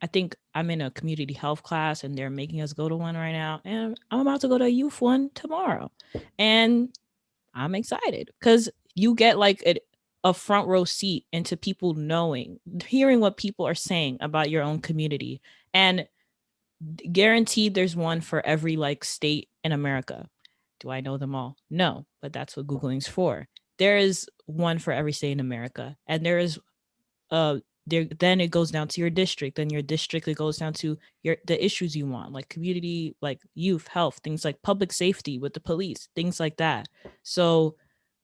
I think I'm in a community health class and they're making us go to one right now. And I'm about to go to a youth one tomorrow. And I'm excited because you get like a front row seat into people knowing, hearing what people are saying about your own community. And guaranteed there's one for every like state in America. Do I know them all? No, but that's what Googling's for. There is one for every state in America. And there is there then it goes down to your district. Then your district, it goes down to your the issues you want, like community, like youth, health, things like public safety with the police, things like that. So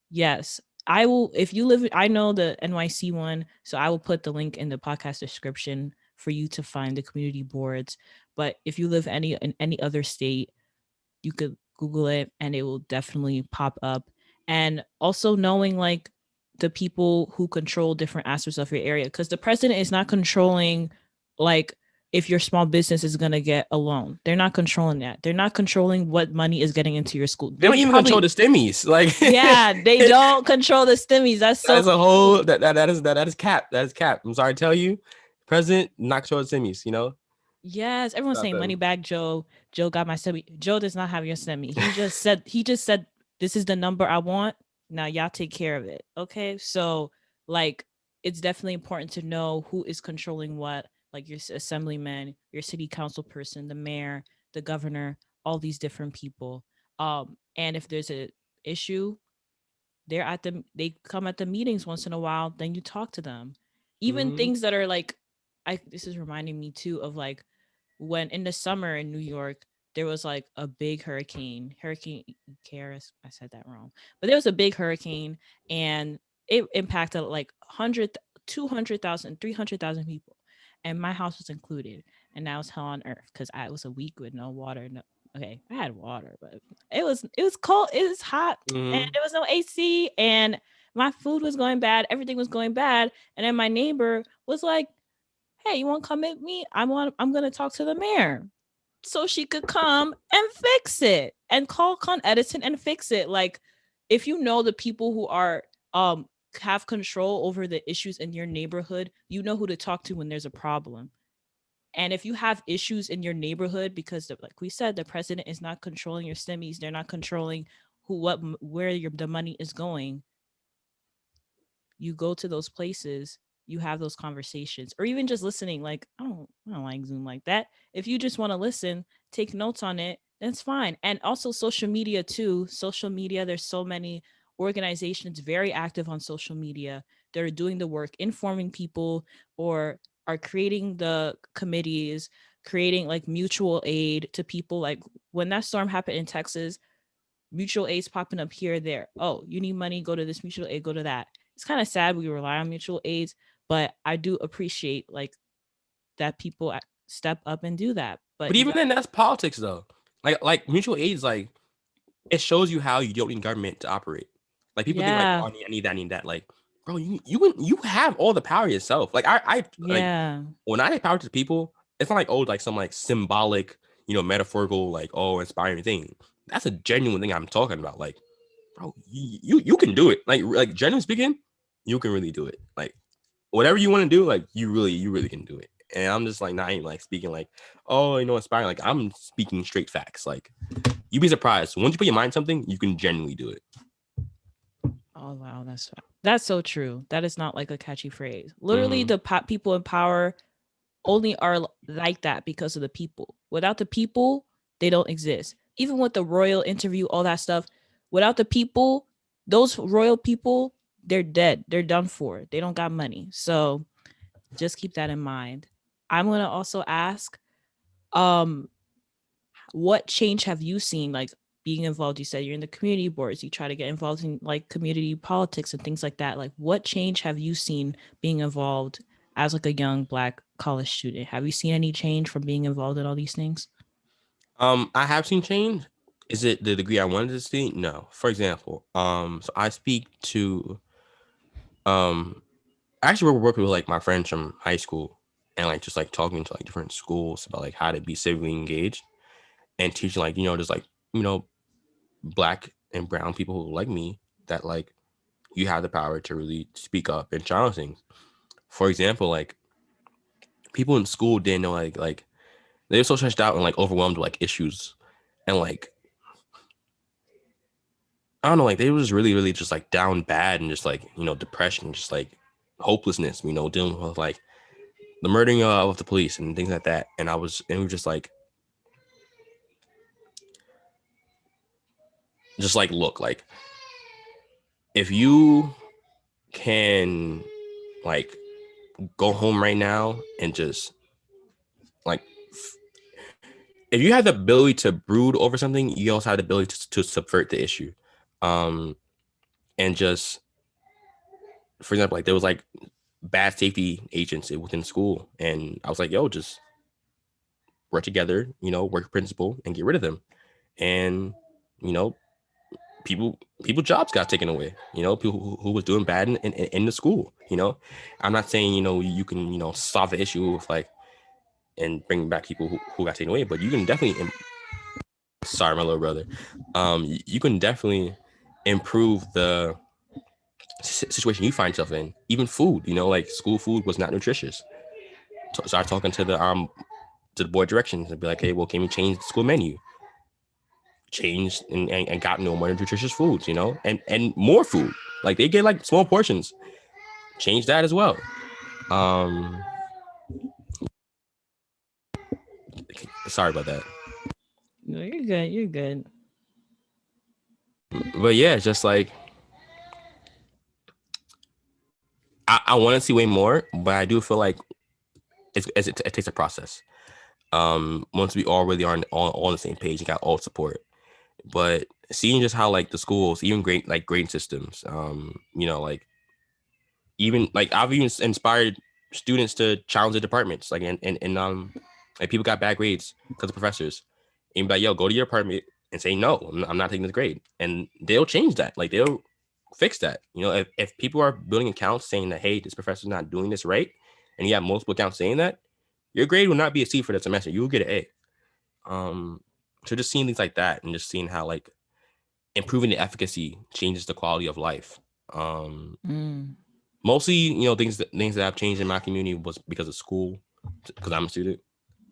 yes, I will. If you live, I know the NYC one, so I will put the link in the podcast description for you to find the community boards. But if you live in any other state, you could Google it and it will definitely pop up. And also knowing like the people who control different aspects of your area, because the president is not controlling like if your small business is going to get a loan. They're not controlling that. They're not controlling what money is getting into your school. They They're don't even control probably, the stimmies. Like yeah, they don't control the stimmies. That's that so is a crazy. whole that is cap. That is cap. I'm sorry to tell you, president not control the stimmies. You know, Yes, everyone's not saying money them. back, Joe. Joe got my semi. Joe does not have your semi. He just said this is the number I want. Now y'all take care of it. Okay? So like it's definitely important to know who is controlling what, like your assemblyman, your city council person, the mayor, the governor, all these different people. And if there's a issue, they come at the meetings once in a while, then you talk to them. Even Mm-hmm. things that are like I this is reminding me too of like when in the summer in New York, there was like a big Hurricane Karis. I said that wrong, but there was a big hurricane and it impacted like 100, 200,000, 300,000 people. And my house was included. And that was hell on earth because I was a week with no water. No, okay, I had water, but it was cold. It was hot and Mm-hmm. there was no AC and my food was going bad. Everything was going bad. And then my neighbor was like, "Hey, you want to come with me? I'm going to talk to the mayor." So she could come and fix it and call Con Edison and fix it. Like if you know the people who are have control over the issues in your neighborhood, you know who to talk to when there's a problem. And if you have issues in your neighborhood because like we said, the president is not controlling your stimmies, they're not controlling where the money is going, you go to those places, you have those conversations, or even just listening. Like, I don't like Zoom like that. If you just want to listen, take notes on it, that's fine. And also social media too. Social media, there's so many organizations very active on social media that are doing the work, informing people or are creating the committees, creating like mutual aid to people. Like when that storm happened in Texas, mutual aids popping up here or there. Oh, you need money, go to this mutual aid, go to that. It's kind of sad we rely on mutual aids, but I do appreciate like that people step up and do that. But But you even got then, that's politics though. Like mutual aid is like it shows you how you don't need government to operate. Like people think like, yeah, oh, I need that, I need that. Like, bro, you have all the power yourself. Like I like yeah, when I give power to people, it's not like oh like some like symbolic, metaphorical like oh inspiring thing. That's a genuine thing I'm talking about. Like, bro, you can do it. Like genuinely speaking, you can really do it. Like whatever you want to do, like you really can do it. And I'm just like not even like speaking like oh inspiring. Like I'm speaking straight facts. Like you'd be surprised once you put your mind to something, you can genuinely do it. oh wow, that's so true. That is not like a catchy phrase. Literally, Mm-hmm. the people in power only are like that because of the people. Without the people, they don't exist. Even with the royal interview, all that stuff, without the people, those royal people, they're dead. They're done for. They don't got money. So just keep that in mind. I'm gonna also ask, um, what change have you seen? Like being involved, you said you're in the community boards, you try to get involved in like community politics and things like that. Like what change have you seen being involved as like a young Black college student? Have you seen any change from being involved in all these things? I have seen change. Is it the degree I wanted to see? No. For example, so I speak to um I actually working with like my friends from high school and like just like talking to like different schools about like how to be civically engaged and teaching like, just like, you know, Black and brown people who like me that like you have the power to really speak up and challenge things. For example, like people in school didn't know like they were so stressed out and like overwhelmed with like issues and like I don't know, like they were just really, really just like down bad and just like, depression, just like hopelessness, dealing with like the murdering of the police and things like that. And we were just like, look, like if you can like go home right now and just like, if you have the ability to brood over something, you also have the ability to subvert the issue. Um, and just, for example, like there was like bad safety agents within school. And I was like, yo, just work together, work principle and get rid of them. And, you know, people jobs got taken away, people who was doing bad in the school. I'm not saying, you can, solve the issue with like, and bring back people who got taken away, but you can definitely, sorry, my little brother, you can definitely improve the situation you find yourself in. Even food, like school food was not nutritious. Start talking to the board directions and be like, hey, well, can we change the school menu? Changed and got more nutritious foods, and more food. Like they get like small portions. Change that as well. Um, sorry about that. No, you're good. You're good. But yeah, it's just like I want to see way more, but I do feel like it takes a process. Once we all really are all on the same page and got all support, but seeing just how like the schools, even great like grading systems, like even like I've even inspired students to challenge the departments, like and like people got bad grades because of professors, and be like, yo, go to your department and say no, I'm not taking this grade, and they'll change that, like they'll fix that. If people are building accounts saying that, hey, this professor's not doing this right, and you have multiple accounts saying that, your grade will not be a C for the semester, you will get an A. So just seeing things like that and just seeing how like improving the efficacy changes the quality of life. Mm. Mostly, things that have changed in my community was because of school, because I'm a student.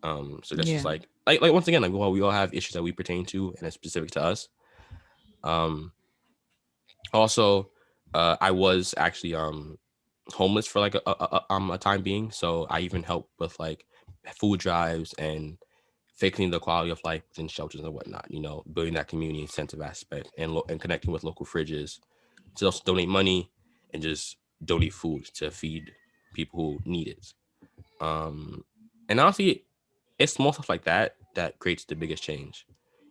So that's just Yeah. like once again, like we all have issues that we pertain to and it's specific to us. Um, Also, I was actually homeless for like a time being, so I even helped with like food drives and fixing the quality of life within shelters and whatnot. Building that community incentive aspect and connecting with local fridges to also donate money and just donate food to feed people who need it. And honestly, it's small stuff like that that creates the biggest change.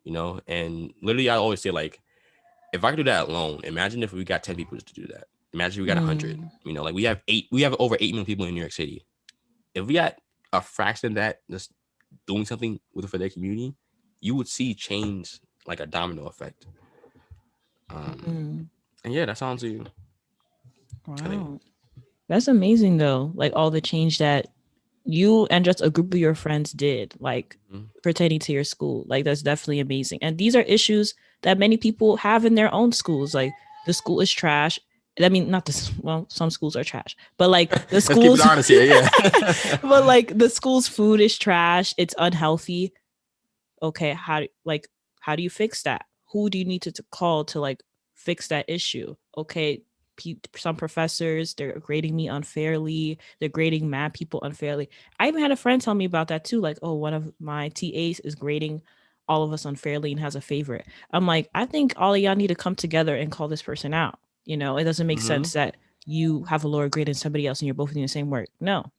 And literally, I always say like, if I could do that alone, imagine if we got 10 people just to do that. Imagine if we got 100. Mm. Like we have over 8 million people in New York City. If we got a fraction of that just doing something for their community, you would see change like a domino effect. Mm. And yeah, that's honestly, I think. Wow. That's amazing though. Like all the change that you and just a group of your friends did, like Mhm. pertaining to your school. Like that's definitely amazing. And these are issues that many people have in their own schools. Like the school is trash. I mean, not this. Well, some schools are trash, but like the Let's keep it schools, honest here. Yeah. but like the school's food is trash. It's unhealthy. Okay, how do you fix that? Who do you need to call to like fix that issue? Okay, some professors, they're grading me unfairly, they're grading mad people unfairly. I even had a friend tell me about that too, like, oh, one of my TAs is grading all of us unfairly and has a favorite. I'm like, I think all of y'all need to come together and call this person out. It doesn't make Hmm. sense that you have a lower grade than somebody else and you're both doing the same work. No.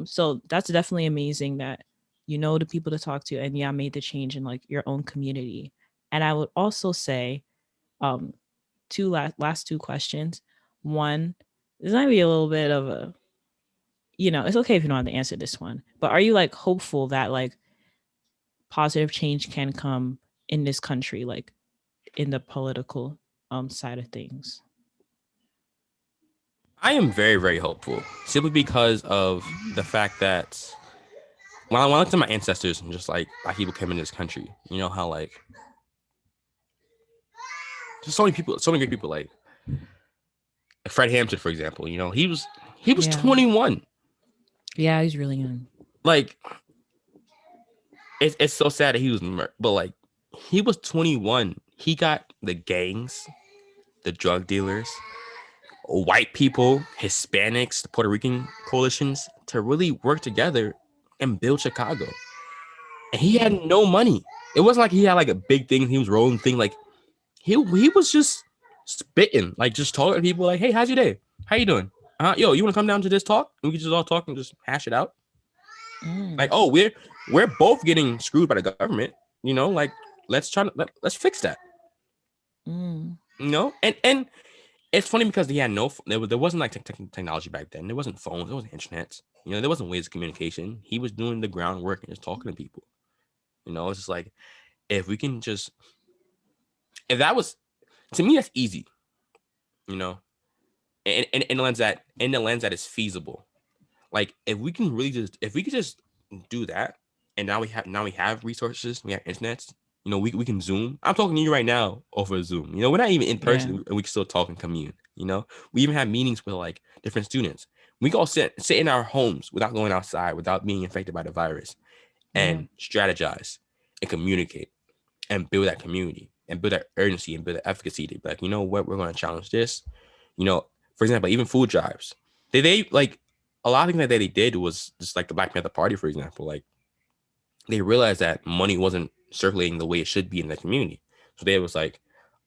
So that's definitely amazing that you know the people to talk to and yeah, made the change in like your own community. And I would also say, um, last two questions. One, this might be a little bit of a, it's okay if you don't have to answer this one, but are you like hopeful that like positive change can come in this country, like in the political side of things? I am very, very hopeful simply because of the fact that when I looked at my ancestors and just like black people came into this country, you know how like just so many people, so many great people like Fred Hampton, for example. You know, he was Yeah. 21. Yeah, he's really young. Like it's so sad that he was, but like he was 21. He got the gangs, the drug dealers, white people, Hispanics, the Puerto Rican coalitions to really work together and build Chicago. And he had no money. It wasn't like he had like a big thing. He was rolling thing. Like he was just spitting, like just talking to people. Like, hey, how's your day? How you doing? Yo, you want to come down to this talk? And we can just all talk and just hash it out. Like, Mm. oh, we're both getting screwed by the government. You know, like let's fix that. Mm. You know, and it's funny because he had there wasn't like technology back then. There wasn't phones. There wasn't internet. You know, there wasn't ways of communication. He was doing the groundwork and just talking to people. You know, it's just like if we can just if that was to me that's easy. You know, in the lens that is feasible. Like if we could just do that, and now we have resources, we have internet. You know, we can Zoom. I'm talking to you right now over Zoom. You know, we're not even in Yeah. person, and we can still talk and commune. You know, we even have meetings with like different students. We can all sit in our homes without going outside, without being infected by the virus, Yeah. and strategize and communicate and build that community and build that urgency and build that efficacy to be like, you know what, we're going to challenge this. You know, for example, even food drives. They like a lot of things that they did was just like the Black Panther Party, for example. Like they realized that money wasn't circulating the way it should be in the community. So they was like,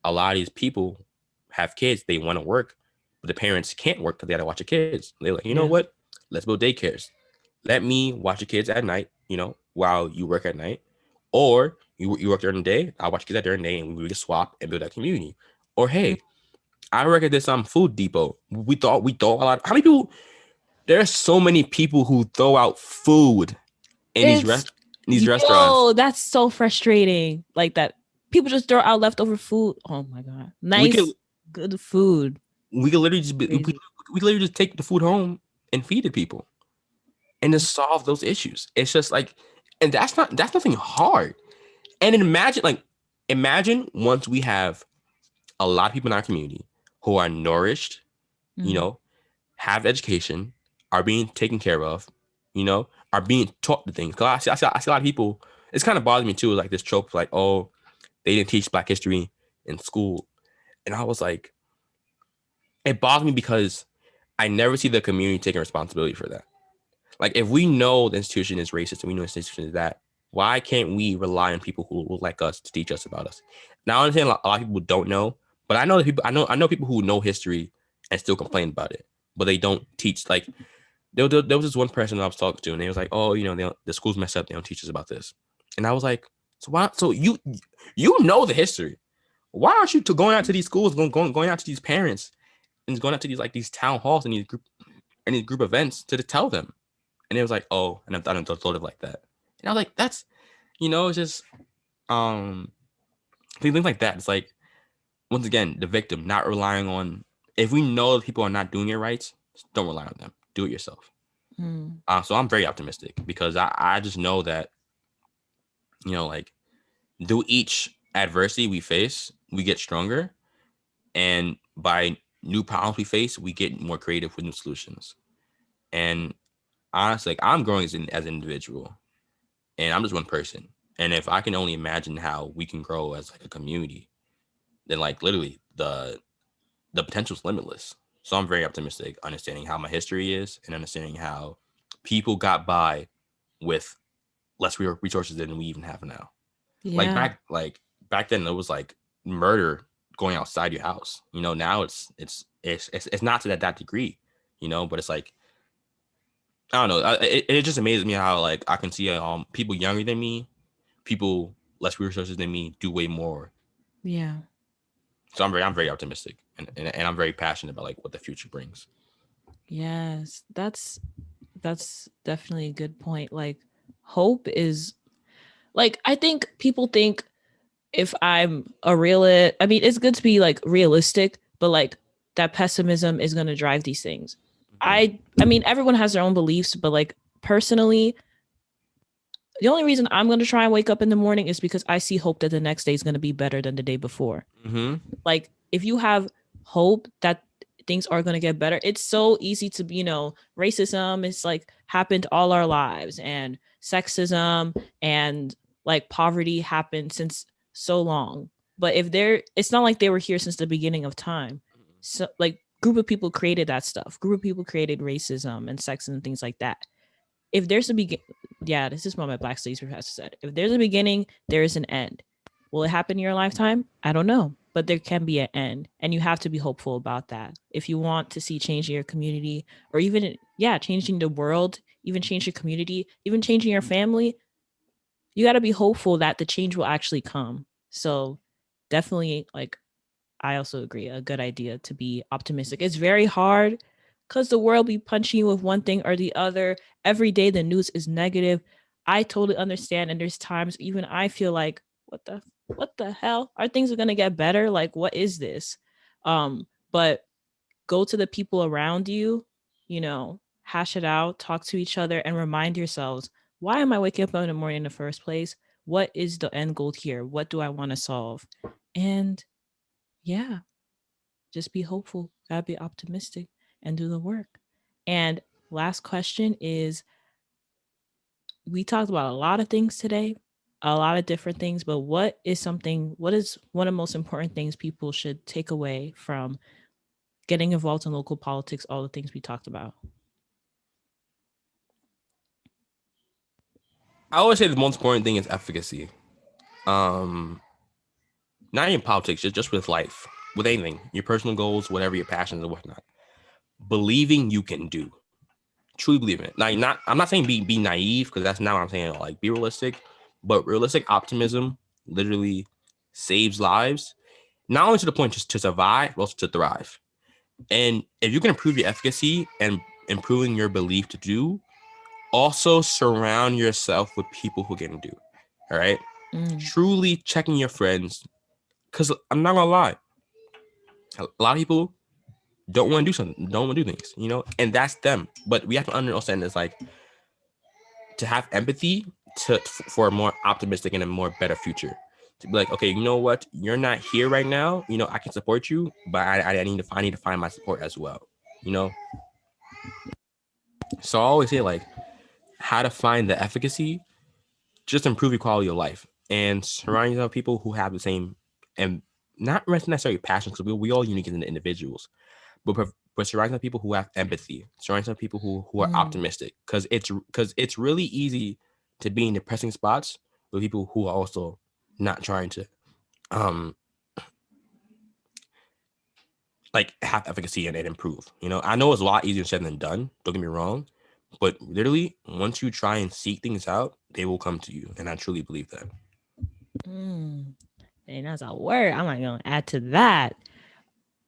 a lot of these people have kids, they want to work, but the parents can't work because they got to watch the kids. They're like, you know Yeah. what? Let's build daycares. Let me watch the kids at night, you know, while you work at night. Or you work during the day, I'll watch kids at during the day and we can swap and build that community. Or Mm. hey, I work at this food depot. We thought a lot. How many people? There are so many people who throw out food in It's these restaurants. that's so frustrating. Like that people just throw out leftover food. Oh my god. We could Nice, good food. literally just Crazy. we could literally just take the food home and feed it people and just solve those issues. It's just like, and that's nothing hard. And imagine once we have a lot of people in our community who are nourished, you Mm. know, have education, are being taken care of, you know, are being taught the things. Cause I see a lot of people. It's kind of bothers me too, like this trope, like, oh, they didn't teach Black history in school, and I was like, it bothers me because I never see the community taking responsibility for that. Like, if we know the institution is racist and we know the institution is that, why can't we rely on people who look like us to teach us about us? Now, I understand a lot of people don't know, but I know that people. I know people who know history and still complain about it, but they don't teach. Like, there was this one person I was talking to, and they was like, "Oh, you know, the school's messed up. They don't teach us about this." And I was like, "So why? So you know the history. Why aren't you going out to these schools, going out to these parents, and going out to these town halls and these group events to tell them?" And it was like, "Oh," and I thought it like that. And I was like, "That's, it's just um things like that. It's like once again the victim not relying on. If we know that people are not doing it right, don't rely on them. Do it yourself." Mm. So I'm very optimistic because I just know that, like through each adversity we face, we get stronger. And by new problems we face, we get more creative with new solutions. And honestly, like, I'm growing as an individual and I'm just one person. And if I can only imagine how we can grow as like a community, then like literally the potential is limitless. So I'm very optimistic, understanding how my history is and understanding how people got by with less resources than we even have now. Like Yeah. back then, it was like murder going outside your house. You know, now it's not to that degree. You know, but it's like I don't know. It just amazes me how like I can see people younger than me, people less resources than me do way more. Yeah. So I'm very optimistic, and I'm very passionate about like what the future brings. Yes. That's definitely a good point. Like hope is like I think people think if I'm a realist, I mean, it's good to be like realistic, but like that pessimism is going to drive these things. Mm-hmm. I mean, everyone has their own beliefs, but like personally, the only reason I'm going to try and wake up in the morning is because I see hope that the next day is going to be better than the day before. Mm-hmm. Like if you have hope that things are going to get better, it's so easy to be, racism is like happened all our lives, and sexism and like poverty happened since so long. But if they're it's not like they were here since the beginning of time. So like group of people created that stuff. Group of people created racism and sex and things like that. If there's a begin Yeah, this is what my Black Studies professor said. If there's a beginning, there is an end. Will it happen in your lifetime? I don't know, but there can be an end, and you have to be hopeful about that. If you want to see change in your community, or even changing the world, even change your community, even changing your family, you got to be hopeful that the change will actually come. So, definitely, like, I also agree, a good idea to be optimistic. It's very hard because the world be punching you with one thing or the other. Every day the news is negative. I totally understand, and there's times even I feel like, what the hell? Are things gonna get better? Like, what is this? But go to the people around you, hash it out, talk to each other, and remind yourselves, why am I waking up in the morning in the first place? What is the end goal here? What do I want to solve? And yeah, just be hopeful, gotta be optimistic, and do the work. And last question is, we talked about a lot of things today, a lot of different things, but what is one of the most important things people should take away from getting involved in local politics, all the things we talked about? I always say the most important thing is efficacy. Um, Not in politics, just with life, with anything, your personal goals, whatever your passions and whatnot. Believing you can do, truly believe in it. Like, not I'm not saying be naive, because that's not what I'm saying. Like, be realistic, but realistic optimism literally saves lives. Not only to the point just to survive, but also to thrive. And if you can improve your efficacy and improving your belief to do, also surround yourself with people who can do. All right. Mm, Truly checking your friends. Because I'm not gonna lie, a lot of people don't want to do something, don't want to do things, and that's them. But we have to understand is like to have empathy for a more optimistic and a more better future. To be like, okay, you know what, you're not here right now. I can support you, but I need to find my support as well. You know, so I always say like how to find the efficacy, just improve your quality of life and surround yourself with people who have the same and not necessarily passions, because we all unique as individuals, but surround yourself with people who have empathy, surround yourself with people who are mm, optimistic, because it's really easy to be in depressing spots with people who are also not trying to um like have efficacy and improve. I know it's a lot easier said than done, don't get me wrong, but literally once you try and seek things out, they will come to you, and I truly believe that. mm. And that's a word. I'm not gonna add to that.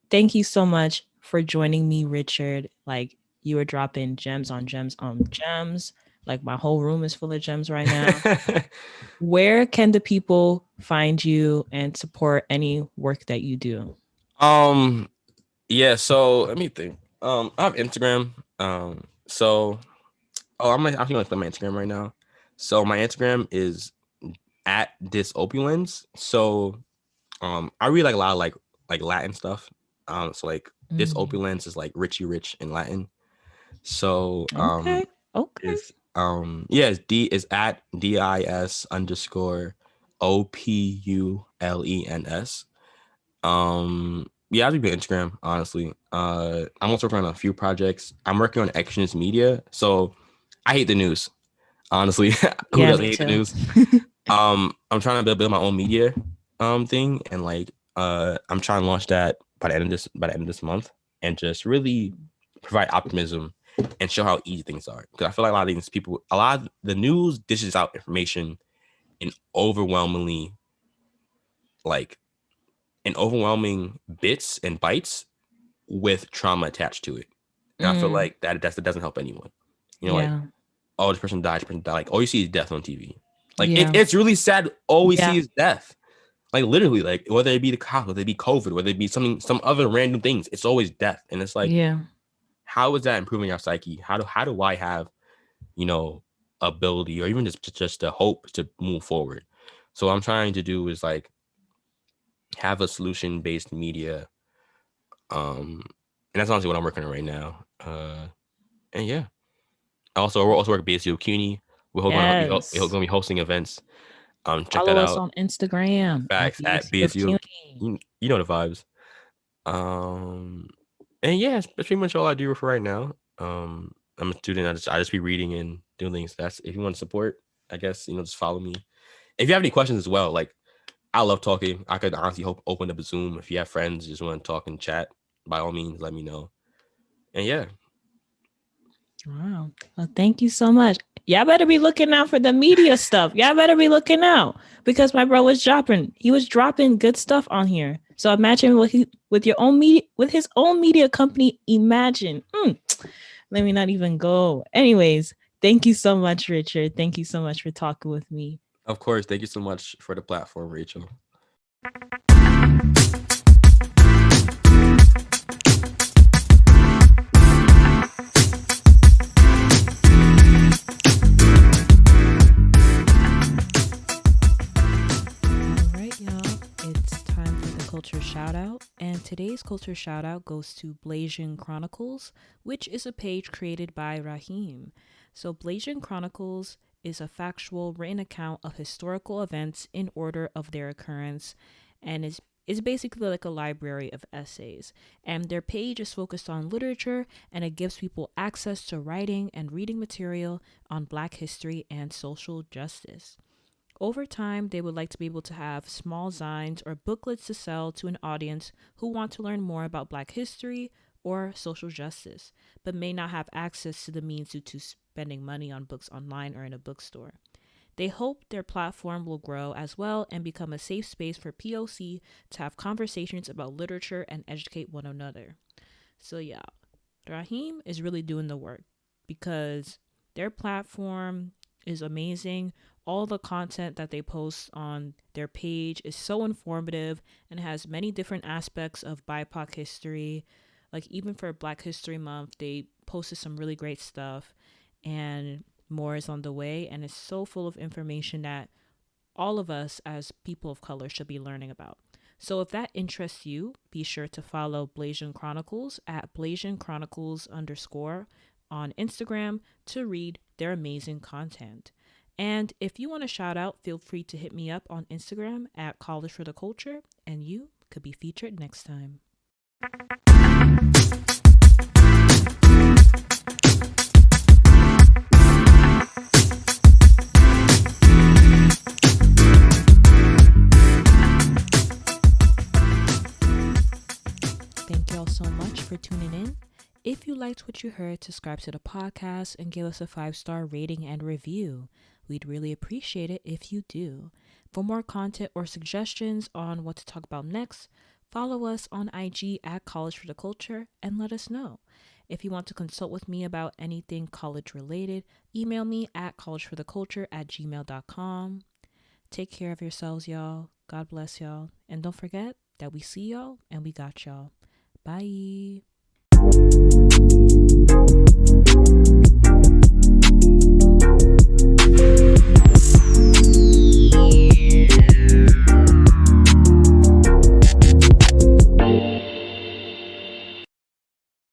Thank you so much for joining me, Richard. Like, you were dropping gems on gems on gems. Like, my whole room is full of gems right now. Where can the people find you and support any work that you do? um yeah, so let me think. I have Instagram. So I'm actually gonna click my Instagram right now. So my Instagram is at disopulence. So I read like a lot of like Latin stuff. So like Mm, disopulence is like Richie Rich in Latin. So okay. Okay. is yeah, it's D is at DIS underscore OPULENS. Yeah, I'll be on Instagram, honestly. I'm also working on a few projects. I'm working on Actions Media. So I hate the news. Honestly. Who Yeah, doesn't me hate the too. news? I'm trying to build my own media thing, and like I'm trying to launch that by the end of this month, and just really provide optimism and show how easy things are. Because I feel like a lot of the news dishes out information an overwhelmingly like an overwhelming bits and bytes with trauma attached to it. And I feel Mm, like that doesn't help anyone. Like, yeah. oh, this person died. Like, all you see is death on TV. Like, Yeah. it's really sad. All we Yeah. see is death. Like, literally, like, whether it be the cop, whether it be COVID, whether it be some other random things, it's always death. And it's like, Yeah. how is that improving our psyche? How do I have, you know, ability or even just the hope to move forward? So what I'm trying to do is like have a solution based media. And that's honestly what I'm working on right now. And yeah. Also, we're also working BSU with CUNY. We're Yes. gonna be hosting events. Check that Follow us out. on Instagram at Facts at BSU of BSU. CUNY. You know the vibes. Um, and yeah, that's pretty much all I do for right now. I'm a student. I just be reading and doing things. That's if you want to support, I guess just follow me. If you have any questions as well, like I love talking. I could honestly open up a Zoom if you have friends just want to talk and chat. By all means, let me know. And yeah, Wow. Well, thank you so much. Y'all better be looking out for the media stuff. Y'all better be looking out because my bro was dropping. He was dropping good stuff on here. So imagine with your own media, with his own media company. Imagine. Let me not even go. Anyways, thank you so much, Richard. Thank you so much for talking with me. of course. Thank you so much for the platform, Rachel. All right, y'all. It's time for the culture shout out. And today's culture shout out goes to Blasian Chronicles, which is a page created by Rahim. So, Blasian Chronicles is a factual written account of historical events in order of their occurrence and is basically like a library of essays. And their page is focused on literature and it gives people access to writing and reading material on Black history and social justice. Over time, they would like to be able to have small zines or booklets to sell to an audience who want to learn more about Black history or social justice, but may not have access to the means due to spending money on books online or in a bookstore. They hope their platform will grow as well and become a safe space for POC to have conversations about literature and educate one another. So, yeah, Rahim is really doing the work because their platform is amazing. All the content that they post on their page is so informative and has many different aspects of BIPOC history. Like, even for Black History Month, they posted some really great stuff, and more is on the way. And it's so full of information that all of us as people of color should be learning about. So if that interests you, be sure to follow Blasian Chronicles at Blasian Chronicles _ on Instagram to read their amazing content. And if you want to shout out, feel free to hit me up on Instagram at College for the Culture, and you could be featured next time. Thank you all so much for tuning in. If you liked what you heard, subscribe to the podcast and give us a 5-star rating and review. We'd really appreciate it if you do. For more content or suggestions on what to talk about next, follow us on IG at College for the Culture and let us know. If you want to consult with me about anything college related, email me at collegefortheculture@gmail.com. Take care of yourselves, y'all. God bless y'all. And don't forget that we see y'all and we got y'all. Bye.